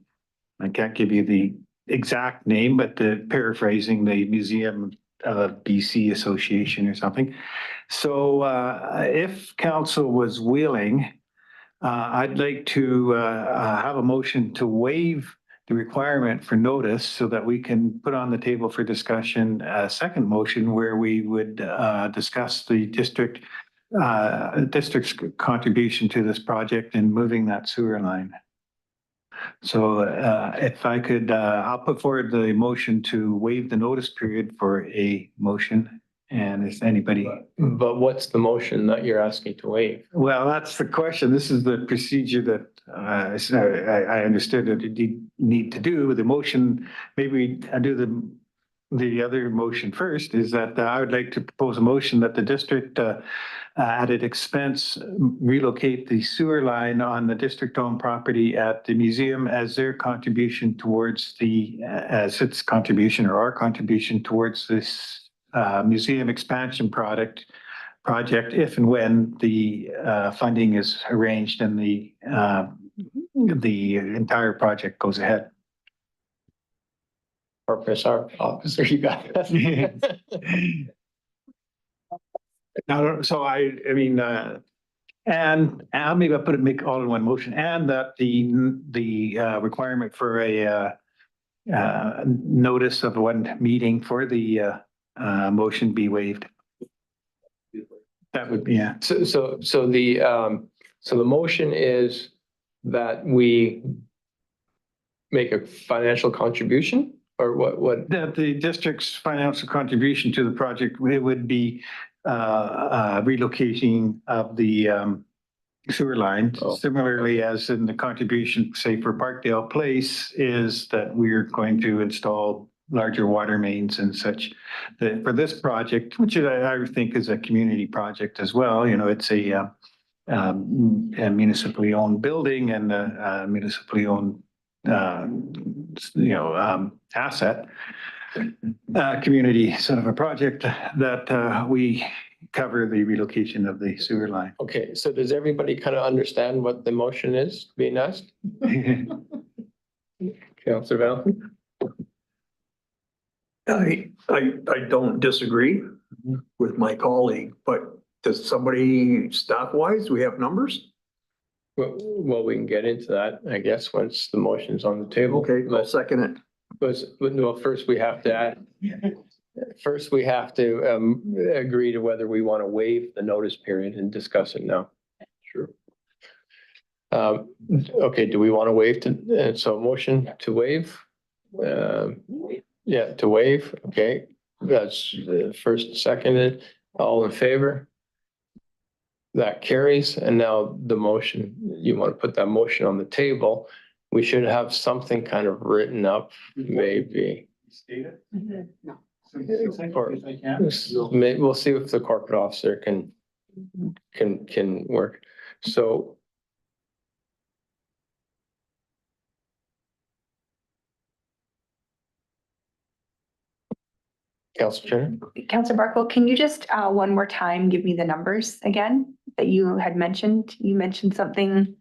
can't give you the exact name, but paraphrasing the Museum of BC Association or something. So if council was willing, I'd like to have a motion to waive the requirement for notice so that we can put on the table for discussion a second motion where we would discuss the district's contribution to this project in moving that sewer line. So if I could, I'll put forward the motion to waive the notice period for a motion. And if anybody. But what's the motion that you're asking to waive? Well, that's the question. This is the procedure that I understood that you need to do. The motion, maybe I do the other motion first, is that I would like to propose a motion that the district at its expense relocate the sewer line on the district-owned property at the museum as their contribution towards as its contribution or our contribution towards this museum expansion project if and when the funding is arranged and the entire project goes ahead. Purpose officer, you got that? Now, so I mean, and maybe I'll make all in one motion, and that the requirement for a notice of one meeting for the motion be waived. That would be, yeah. So the motion is that we make a financial contribution or what? That the district's financial contribution to the project, it would be relocating of the sewer line. Oh. Similarly, as in the contribution, say for Parkdale Place, is that we're going to install larger water mains and such. For this project, which I think is a community project as well, you know, it's a municipally owned building and a municipally owned, asset, community sort of a project that we cover the relocation of the sewer line. Okay, so does everybody kind of understand what the motion is being asked? Councillor Val? I don't disagree with my colleague, but does somebody staff-wise, we have numbers? Well, we can get into that, I guess, once the motion's on the table. Okay, I'll second it. Well, first we have to agree to whether we want to waive the notice period and discuss it now. Sure. Okay, do we want to waive so motion to waive? Yeah, to waive, okay. That's first, seconded, all in favor? That carries, and now the motion, you want to put that motion on the table. We should have something kind of written up, maybe. State it? No. We'll see if the corporate officer can work. So Council Chair. Councillor Barkle, can you just one more time give me the numbers again that you had mentioned? You mentioned something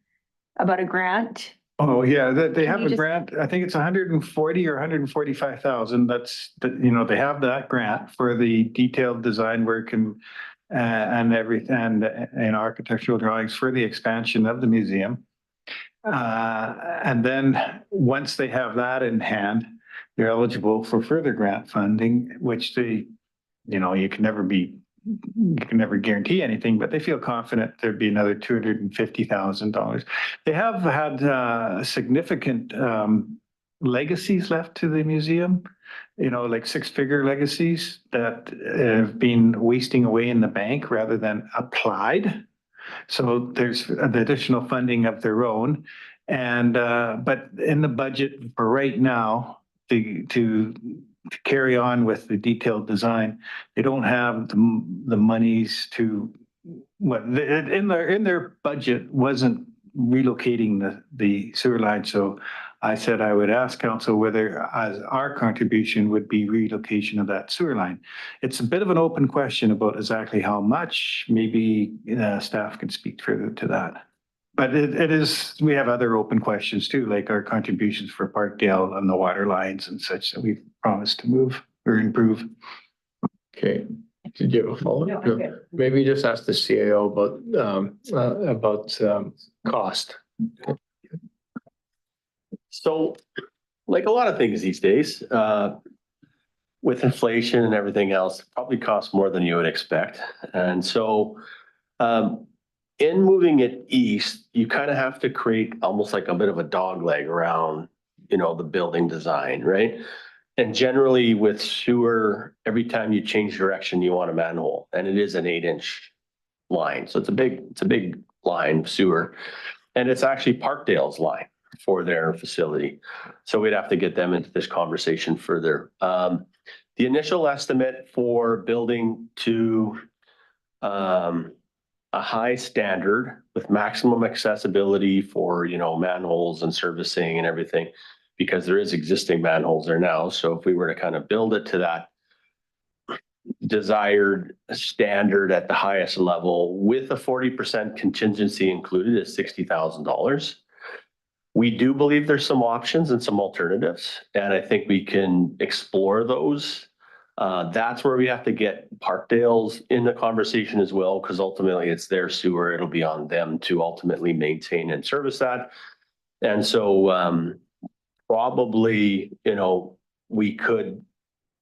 about a grant. Oh, yeah, they Can have you a just- grant. I think it's 140 or 145,000. That's, they have that grant for the detailed design work and everything, and architectural drawings for the expansion of the museum. And then once they have that in hand, they're eligible for further grant funding, which you can never guarantee anything, but they feel confident there'd be another $250,000. They have had significant legacies left to the museum, like six-figure legacies that have been wasting away in the bank rather than applied. So there's the additional funding of their own. And but in the budget for right now, to carry on with the detailed design, they don't have the monies to in their budget wasn't relocating the sewer line. So I said I would ask council whether as our contribution would be relocation of that sewer line. It's a bit of an open question about exactly how much. Maybe staff can speak further to that. But it is, we have other open questions too, like our contributions for Parkdale and the water lines and such that we've promised to move or improve. Okay, did you have a follow-up? No, I'm good. Maybe just ask the CAO about cost. So like a lot of things these days, with inflation and everything else, it probably costs more than you would expect. And so in moving it east, you kind of have to create almost like a bit of a dog leg around, the building design, right? And generally with sewer, every time you change direction, you want a manhole, and it is an 8-inch line. So it's a big line, sewer. And it's actually Parkdale's line for their facility. So we'd have to get them into this conversation further. The initial estimate for building to a high standard with maximum accessibility for, manholes and servicing and everything, because there is existing manholes there now. So if we were to kind of build it to that desired standard at the highest level with a 40% contingency included is $60,000. We do believe there's some options and some alternatives, and I think we can explore those. That's where we have to get Parkdale's in the conversation as well, because ultimately it's their sewer. It'll be on them to ultimately maintain and service that. And so probably, we could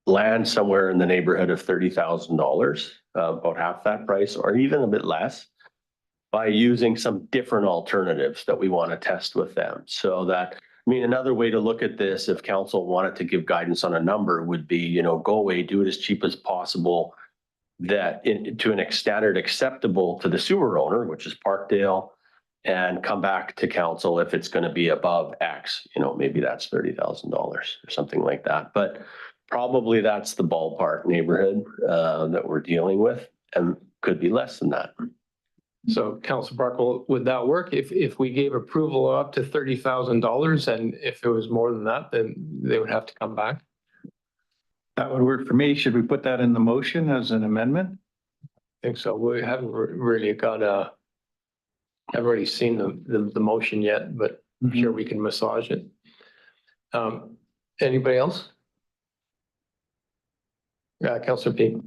land somewhere in the neighborhood of $30,000, about half that price, or even a bit less, by using some different alternatives that we want to test with them. So that, another way to look at this, if council wanted to give guidance on a number, would be, go away, do it as cheap as possible, that to an standard acceptable to the sewer owner, which is Parkdale, and come back to council if it's going to be above X, maybe that's $30,000 or something like that. But probably that's the ballpark neighborhood that we're dealing with, and could be less than that. So Councilor Barkle, would that work if we gave approval up to $30,000, and if it was more than that, then they would have to come back? That would work for me. Should we put that in the motion as an amendment? I think so. We haven't really I've already seen the motion yet, but I'm sure we can massage it. Anybody else? Councilor P.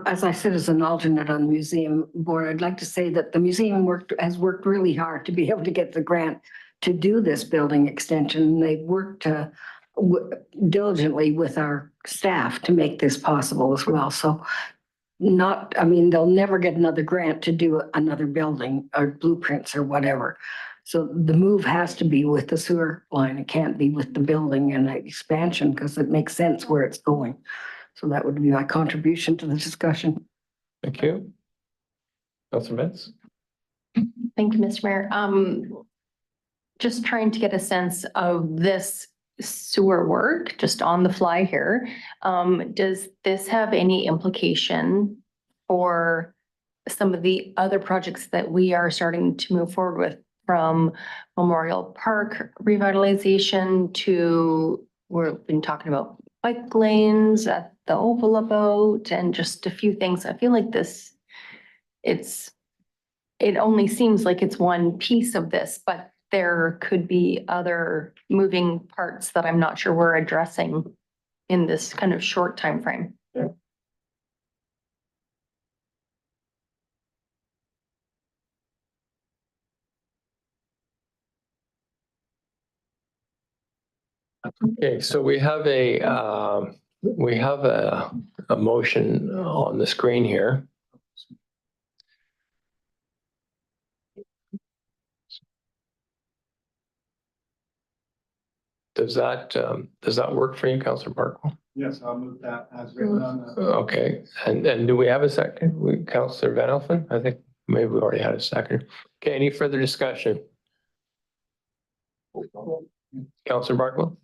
As I said, as an alternate on the museum board, I'd like to say that the museum has worked really hard to be able to get the grant to do this building extension. They've worked diligently with our staff to make this possible as well. So they'll never get another grant to do another building or blueprints or whatever. So the move has to be with the sewer line. It can't be with the building and the expansion, because it makes sense where it's going. So that would be my contribution to the discussion. Thank you. Councilor Metz. Thank you, Mr. Mayor. Just trying to get a sense of this sewer work, just on the fly here. Does this have any implication for some of the other projects that we are starting to move forward with, from Memorial Park revitalization to, we've been talking about bike lanes at the oval about and just a few things. I feel like it only seems like it's one piece of this, but there could be other moving parts that I'm not sure we're addressing in this kind of short time frame. Okay, so we have a motion on the screen here. Does that work for you, Councillor Barkle? Yes, I'll move that as written on the. Okay, and do we have a second? Councillor Van Elfen? I think maybe we already had a second. Okay, any further discussion? Councillor Barkle?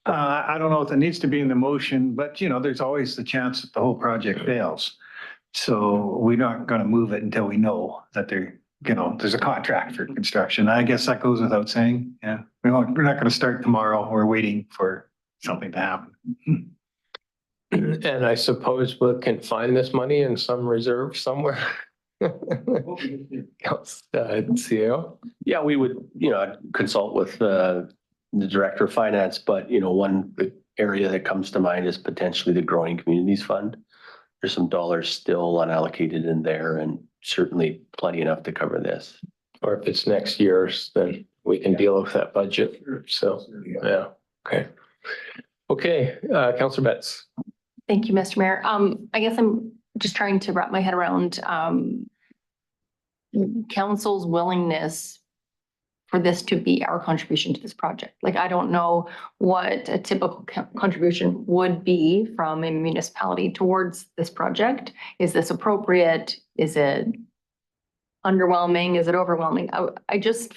I don't know if it needs to be in the motion, but there's always the chance that the whole project fails. So we're not going to move it until we know that there's a contract for construction. I guess that goes without saying. Yeah, we're not going to start tomorrow. We're waiting for something to happen. And I suppose we can find this money in some reserve somewhere. CEO? Yeah, we would, consult with the Director of Finance, but one area that comes to mind is potentially the Growing Communities Fund. There's some dollars still unallocated in there and certainly plenty enough to cover this. Or if it's next year's, then we can deal with that budget. So, yeah, okay. Okay, Councillor Betts. Thank you, Mr. Mayor. I guess I'm just trying to wrap my head around council's willingness for this to be our contribution to this project. Like, I don't know what a typical contribution would be from a municipality towards this project. Is this appropriate? Is it underwhelming? Is it overwhelming? I just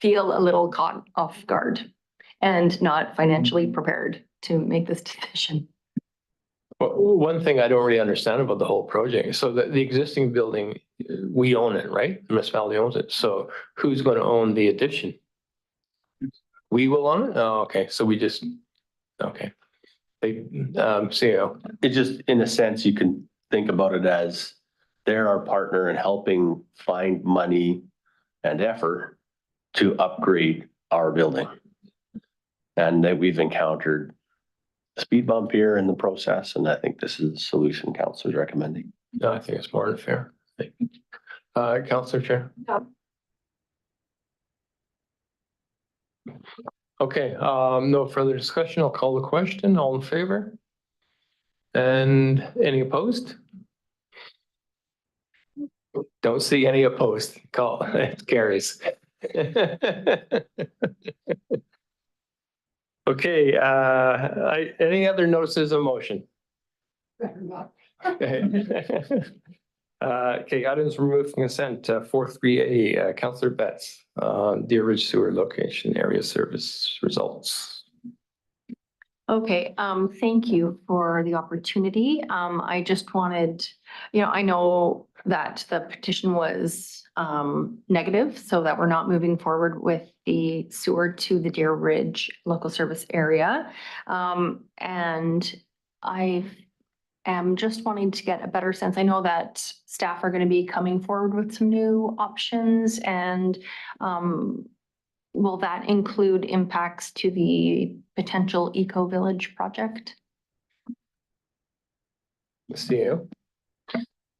feel a little caught off guard and not financially prepared to make this decision. Well, one thing I don't really understand about the whole project, so the existing building, we own it, right? The municipality owns it. So who's going to own the addition? We will own it? Oh, okay. So we just, okay. CEO. It just, in a sense, you can think about it as they're our partner in helping find money and effort to upgrade our building. And that we've encountered a speed bump here in the process, and I think this is the solution council is recommending. No, I think it's more than fair. Councillor Chair. Okay, no further discussion. I'll call the question. All in favor? And any opposed? Don't see any opposed. Call, it carries. Okay, any other notices of motion? Okay, items removed from consent, 4.3A, Councillor Betts, Deer Ridge Sewer Location Area Service results. Okay, thank you for the opportunity. I just wanted, I know that the petition was negative, so that we're not moving forward with the sewer to the Deer Ridge local service area. And I am just wanting to get a better sense. I know that staff are going to be coming forward with some new options, and will that include impacts to the potential Eco Village project? CEO.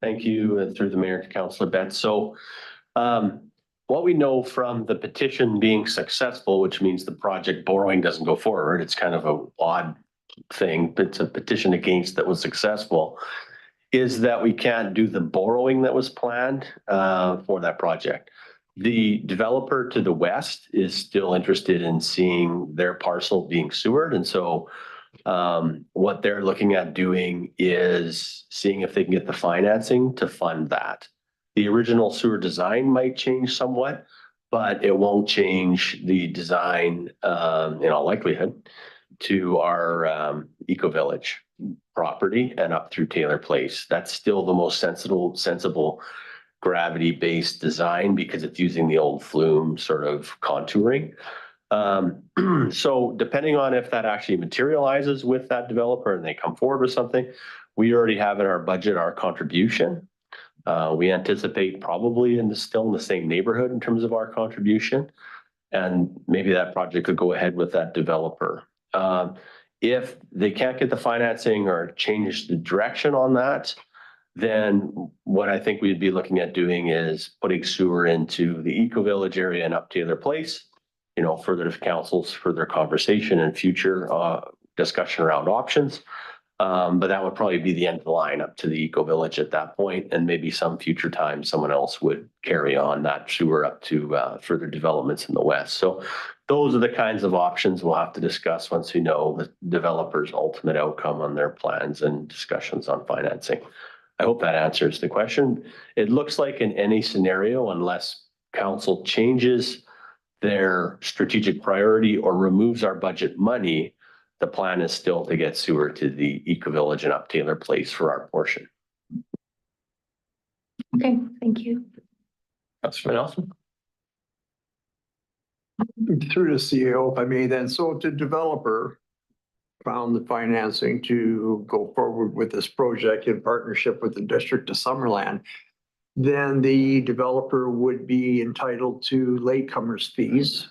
Thank you, through the mayor to Councillor Betts. So what we know from the petition being successful, which means the project borrowing doesn't go forward, it's kind of an odd thing, but it's a petition against that was successful, is that we can't do the borrowing that was planned for that project. The developer to the west is still interested in seeing their parcel being sewered. And so what they're looking at doing is seeing if they can get the financing to fund that. The original sewer design might change somewhat, but it won't change the design in all likelihood to our Eco Village property and up through Taylor Place. That's still the most sensible gravity-based design because it's using the old flume sort of contouring. So depending on if that actually materializes with that developer and they come forward with something, we already have in our budget our contribution. We anticipate probably still in the same neighborhood in terms of our contribution. And maybe that project could go ahead with that developer. If they can't get the financing or change the direction on that, then what I think we'd be looking at doing is putting sewer into the Eco Village area and up Taylor Place. You know, further to council's further conversation and future discussion around options. But that would probably be the end of the line up to the Eco Village at that point, and maybe some future time someone else would carry on that sewer up to further developments in the west. So those are the kinds of options we'll have to discuss once we know the developer's ultimate outcome on their plans and discussions on financing. I hope that answers the question. It looks like in any scenario, unless council changes their strategic priority or removes our budget money, the plan is still to get sewer to the Eco Village and up Taylor Place for our portion. Okay, thank you. Councilor Nelson? Through the CEO, if I may then, so the developer found the financing to go forward with this project in partnership with the District of Summerland, then the developer would be entitled to latecomers fees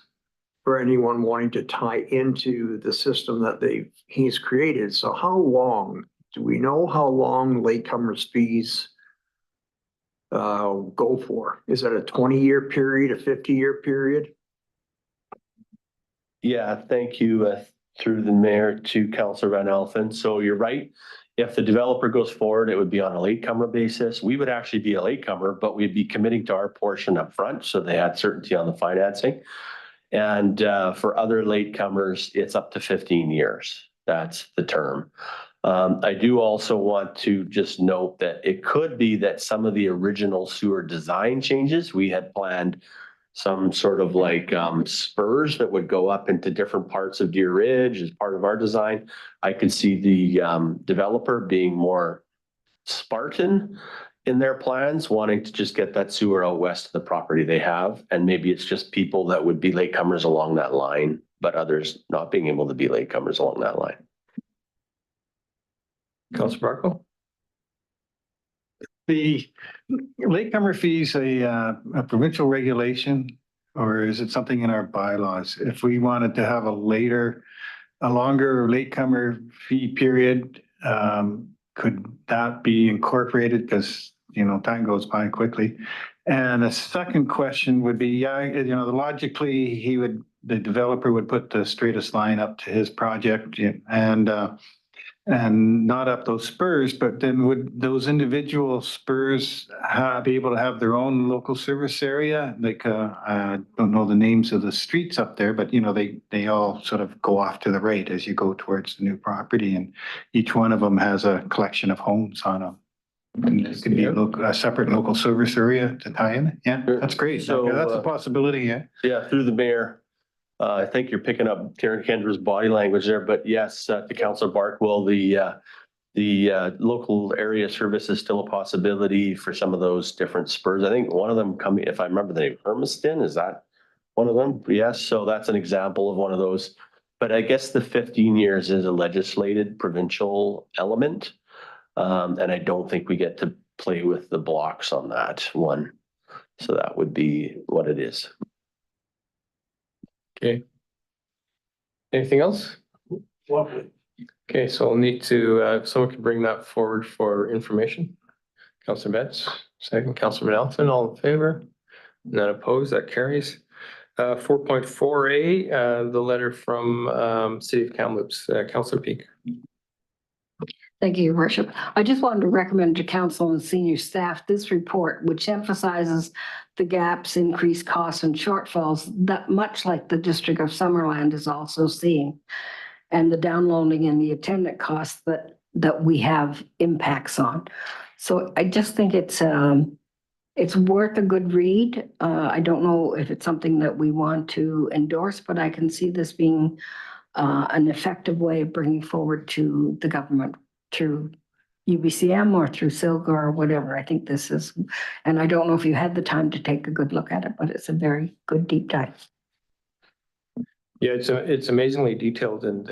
for anyone wanting to tie into the system that he's created. So how long, do we know how long latecomers fees go for? Is it a 20-year period, a 50-year period? Yeah, thank you through the mayor to Councilor Van Elfen. So you're right. If the developer goes forward, it would be on a latecomer basis. We would actually be a latecomer, but we'd be committing to our portion up front, so they had certainty on the financing. And for other latecomers, it's up to 15 years. That's the term. I do also want to just note that it could be that some of the original sewer design changes, we had planned some sort of like spurs that would go up into different parts of Deer Ridge as part of our design. I could see the developer being more Spartan in their plans, wanting to just get that sewer out west of the property they have. And maybe it's just people that would be latecomers along that line, but others not being able to be latecomers along that line. Councilor Barco? The latecomer fees a provincial regulation, or is it something in our bylaws? If we wanted to have a longer latecomer fee period, could that be incorporated? Because, you know, time goes by quickly. And the second question would be, logically, the developer would put the straightest line up to his project and not up those spurs, but then would those individual spurs be able to have their own local service area? Like, I don't know the names of the streets up there, but, you know, they all sort of go off to the right as you go towards the new property, and each one of them has a collection of homes on them. And it could be a separate local service area to tie in. Yeah, that's great. So that's a possibility. Yeah. Yeah, through the mayor. I think you're picking up Karen Kendra's body language there, but yes, to Councilor Barkwell, the local area service is still a possibility for some of those different spurs. I think one of them coming, if I remember the name, Hermiston, is that one of them? Yes, so that's an example of one of those. But I guess the 15 years is a legislated provincial element. And I don't think we get to play with the blocks on that one. So that would be what it is. Okay. Anything else? Okay, so I'll need to, someone can bring that forward for information. Councilor Betts, second. Councilor Nelson, all in favor? None opposed, that carries. 4.4A, the letter from City of Kamloops, Councilor Peak. Thank you, Your Worship. I just wanted to recommend to council and senior staff this report, which emphasizes the gaps, increased costs and shortfalls that much like the District of Summerland is also seeing, and the downloading and the attendant costs that we have impacts on. So I just think it's worth a good read. I don't know if it's something that we want to endorse, but I can see this being an effective way of bringing forward to the government through UBCM or through SILGA or whatever. I think this is, and I don't know if you had the time to take a good look at it, but it's a very good deep dive. Yeah, it's amazingly detailed and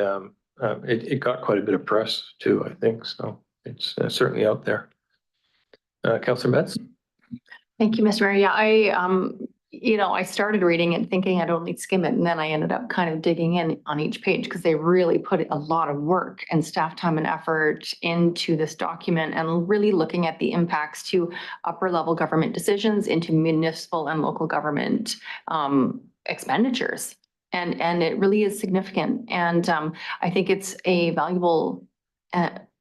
it got quite a bit of press too, I think. So it's certainly out there. Councillor Betts? Thank you, Mr. Mayor. Yeah, I started reading it thinking I'd only skim it, and then I ended up kind of digging in on each page because they really put a lot of work and staff time and effort into this document and really looking at the impacts to upper level government decisions, into municipal and local government expenditures. And it really is significant. And I think it's a valuable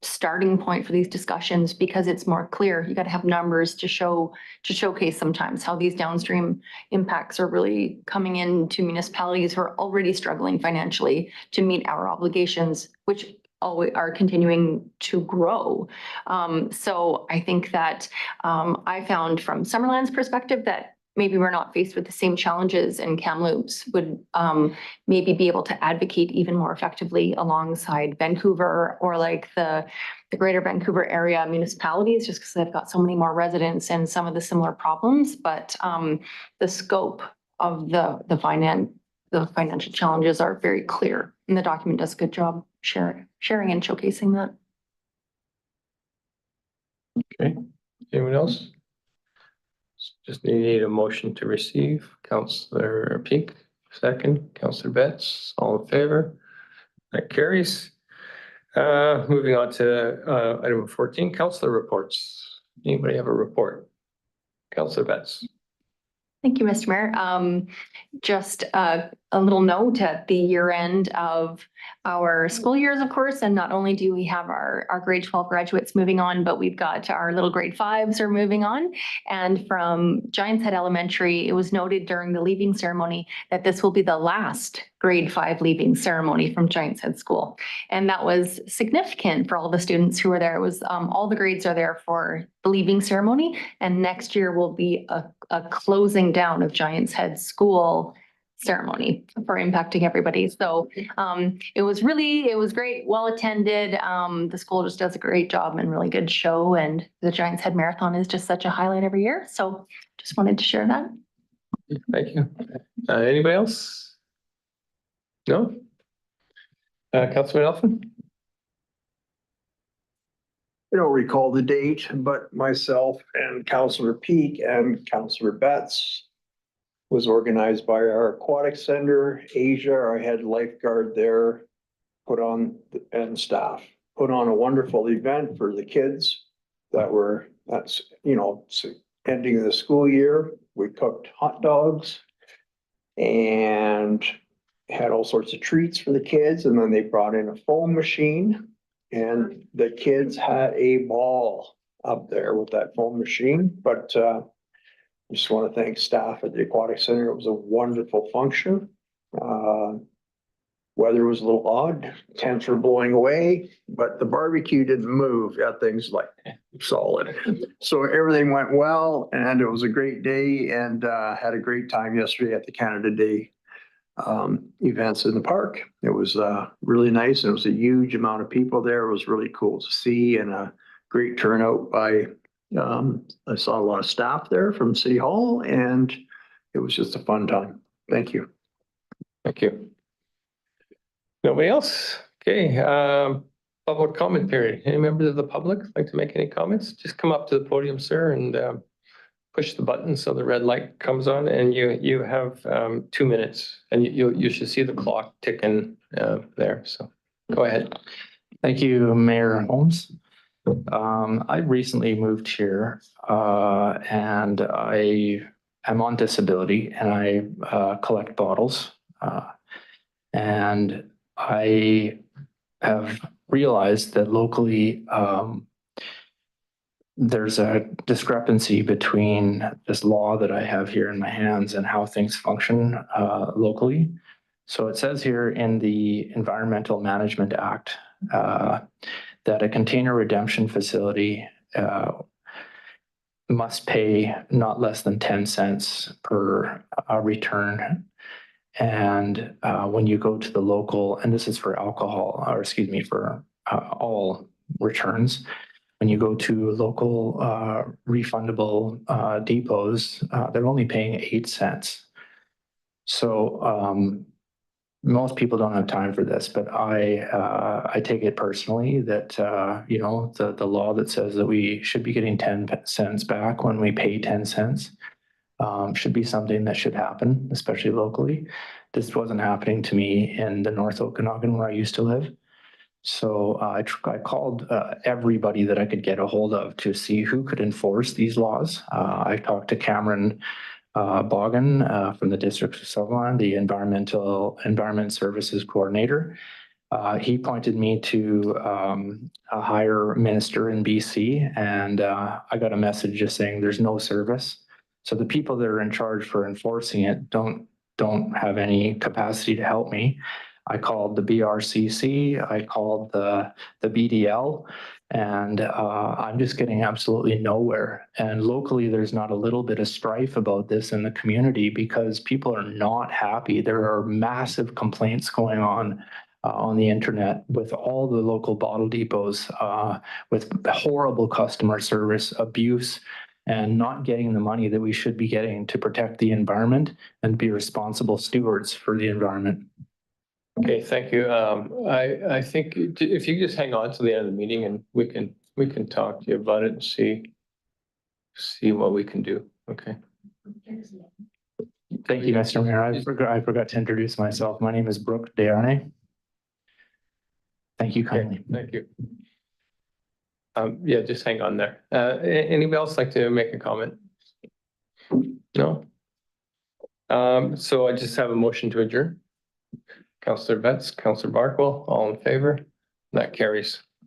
starting point for these discussions because it's more clear. You got to have numbers to showcase sometimes how these downstream impacts are really coming into municipalities who are already struggling financially to meet our obligations, which always are continuing to grow. So I think that I found from Summerland's perspective that maybe we're not faced with the same challenges, and Kamloops would maybe be able to advocate even more effectively alongside Vancouver or like the greater Vancouver area municipalities, just because they've got so many more residents and some of the similar problems. But the scope of the financial challenges are very clear, and the document does a good job sharing and showcasing that. Okay, anyone else? Just need a motion to receive. Councillor Peak, second. Councillor Betts, all in favor? That carries. Moving on to item 14, councillor reports. Anybody have a report? Councillor Betts. Thank you, Mr. Mayor. Just a little note at the year end of our school years, of course, and not only do we have our grade 12 graduates moving on, but we've got our little grade 5s are moving on. And from Giants Head Elementary, it was noted during the leaving ceremony that this will be the last grade 5 leaving ceremony from Giants Head School. And that was significant for all the students who were there. It was all the grades are there for the leaving ceremony, and next year will be a closing down of Giants Head School ceremony for impacting everybody. So it was great, well attended. The school just does a great job and really good show. And the Giants Head Marathon is just such a highlight every year. So just wanted to share that. Thank you. Anybody else? No? Councilman Elfin? I don't recall the date, but myself and Councillor Peak and Councillor Betts was organized by our aquatic center, Asia, our head lifeguard there, and staff, put on a wonderful event for the kids that's ending the school year. We cooked hot dogs and had all sorts of treats for the kids. And then they brought in a foam machine and the kids had a ball up there with that foam machine. But I just want to thank staff at the Aquatic Center. It was a wonderful function. Weather was a little odd. Tents were blowing away, but the barbecue didn't move. That thing's like solid. So everything went well and it was a great day, and had a great time yesterday at the Canada Day events in the park. It was really nice. And it was a huge amount of people there. It was really cool to see, and a great turnout by I saw a lot of staff there from City Hall, and it was just a fun time. Thank you. Thank you. Nobody else? Okay, public comment period. Any members of the public like to make any comments? Just come up to the podium, sir, and push the button so the red light comes on, and you have 2 minutes, and you should see the clock ticking there. So go ahead. Thank you, Mayor Holmes. I recently moved here and I am on disability, and I collect bottles. And I have realized that locally there's a discrepancy between this law that I have here in my hands and how things function locally. So it says here in the Environmental Management Act that a container redemption facility must pay not less than 10 cents per return. And when you go to the local, and this is for alcohol, or excuse me, for all returns, when you go to local refundable depots, they're only paying 8 cents. So most people don't have time for this, but I take it personally that, the law that says that we should be getting 10 cents back when we pay 10 cents should be something that should happen, especially locally. This wasn't happening to me in the North Okanagan where I used to live. So I called everybody that I could get a hold of to see who could enforce these laws. I talked to Cameron Bogan from the District of Summerland, the Environment Services Coordinator. He pointed me to a higher minister in BC, and I got a message just saying there's no service. So the people that are in charge for enforcing it don't have any capacity to help me. I called the BRCC, I called the BDL, and I'm just getting absolutely nowhere. And locally, there's not a little bit of strife about this in the community because people are not happy. There are massive complaints going on the internet with all the local bottle depots with horrible customer service, abuse, and not getting the money that we should be getting to protect the environment and be responsible stewards for the environment. Okay, thank you. I think if you just hang on to the end of the meeting and we can talk to you about it and see what we can do. Okay. Thank you, Mr. Mayor. I forgot to introduce myself. My name is Brooke Desharnais. Thank you kindly. Thank you. Yeah, just hang on there. Anybody else like to make a comment? No? So I just have a motion to adjourn. Councillor Betts, Councillor Barkwell, all in favor? That carries.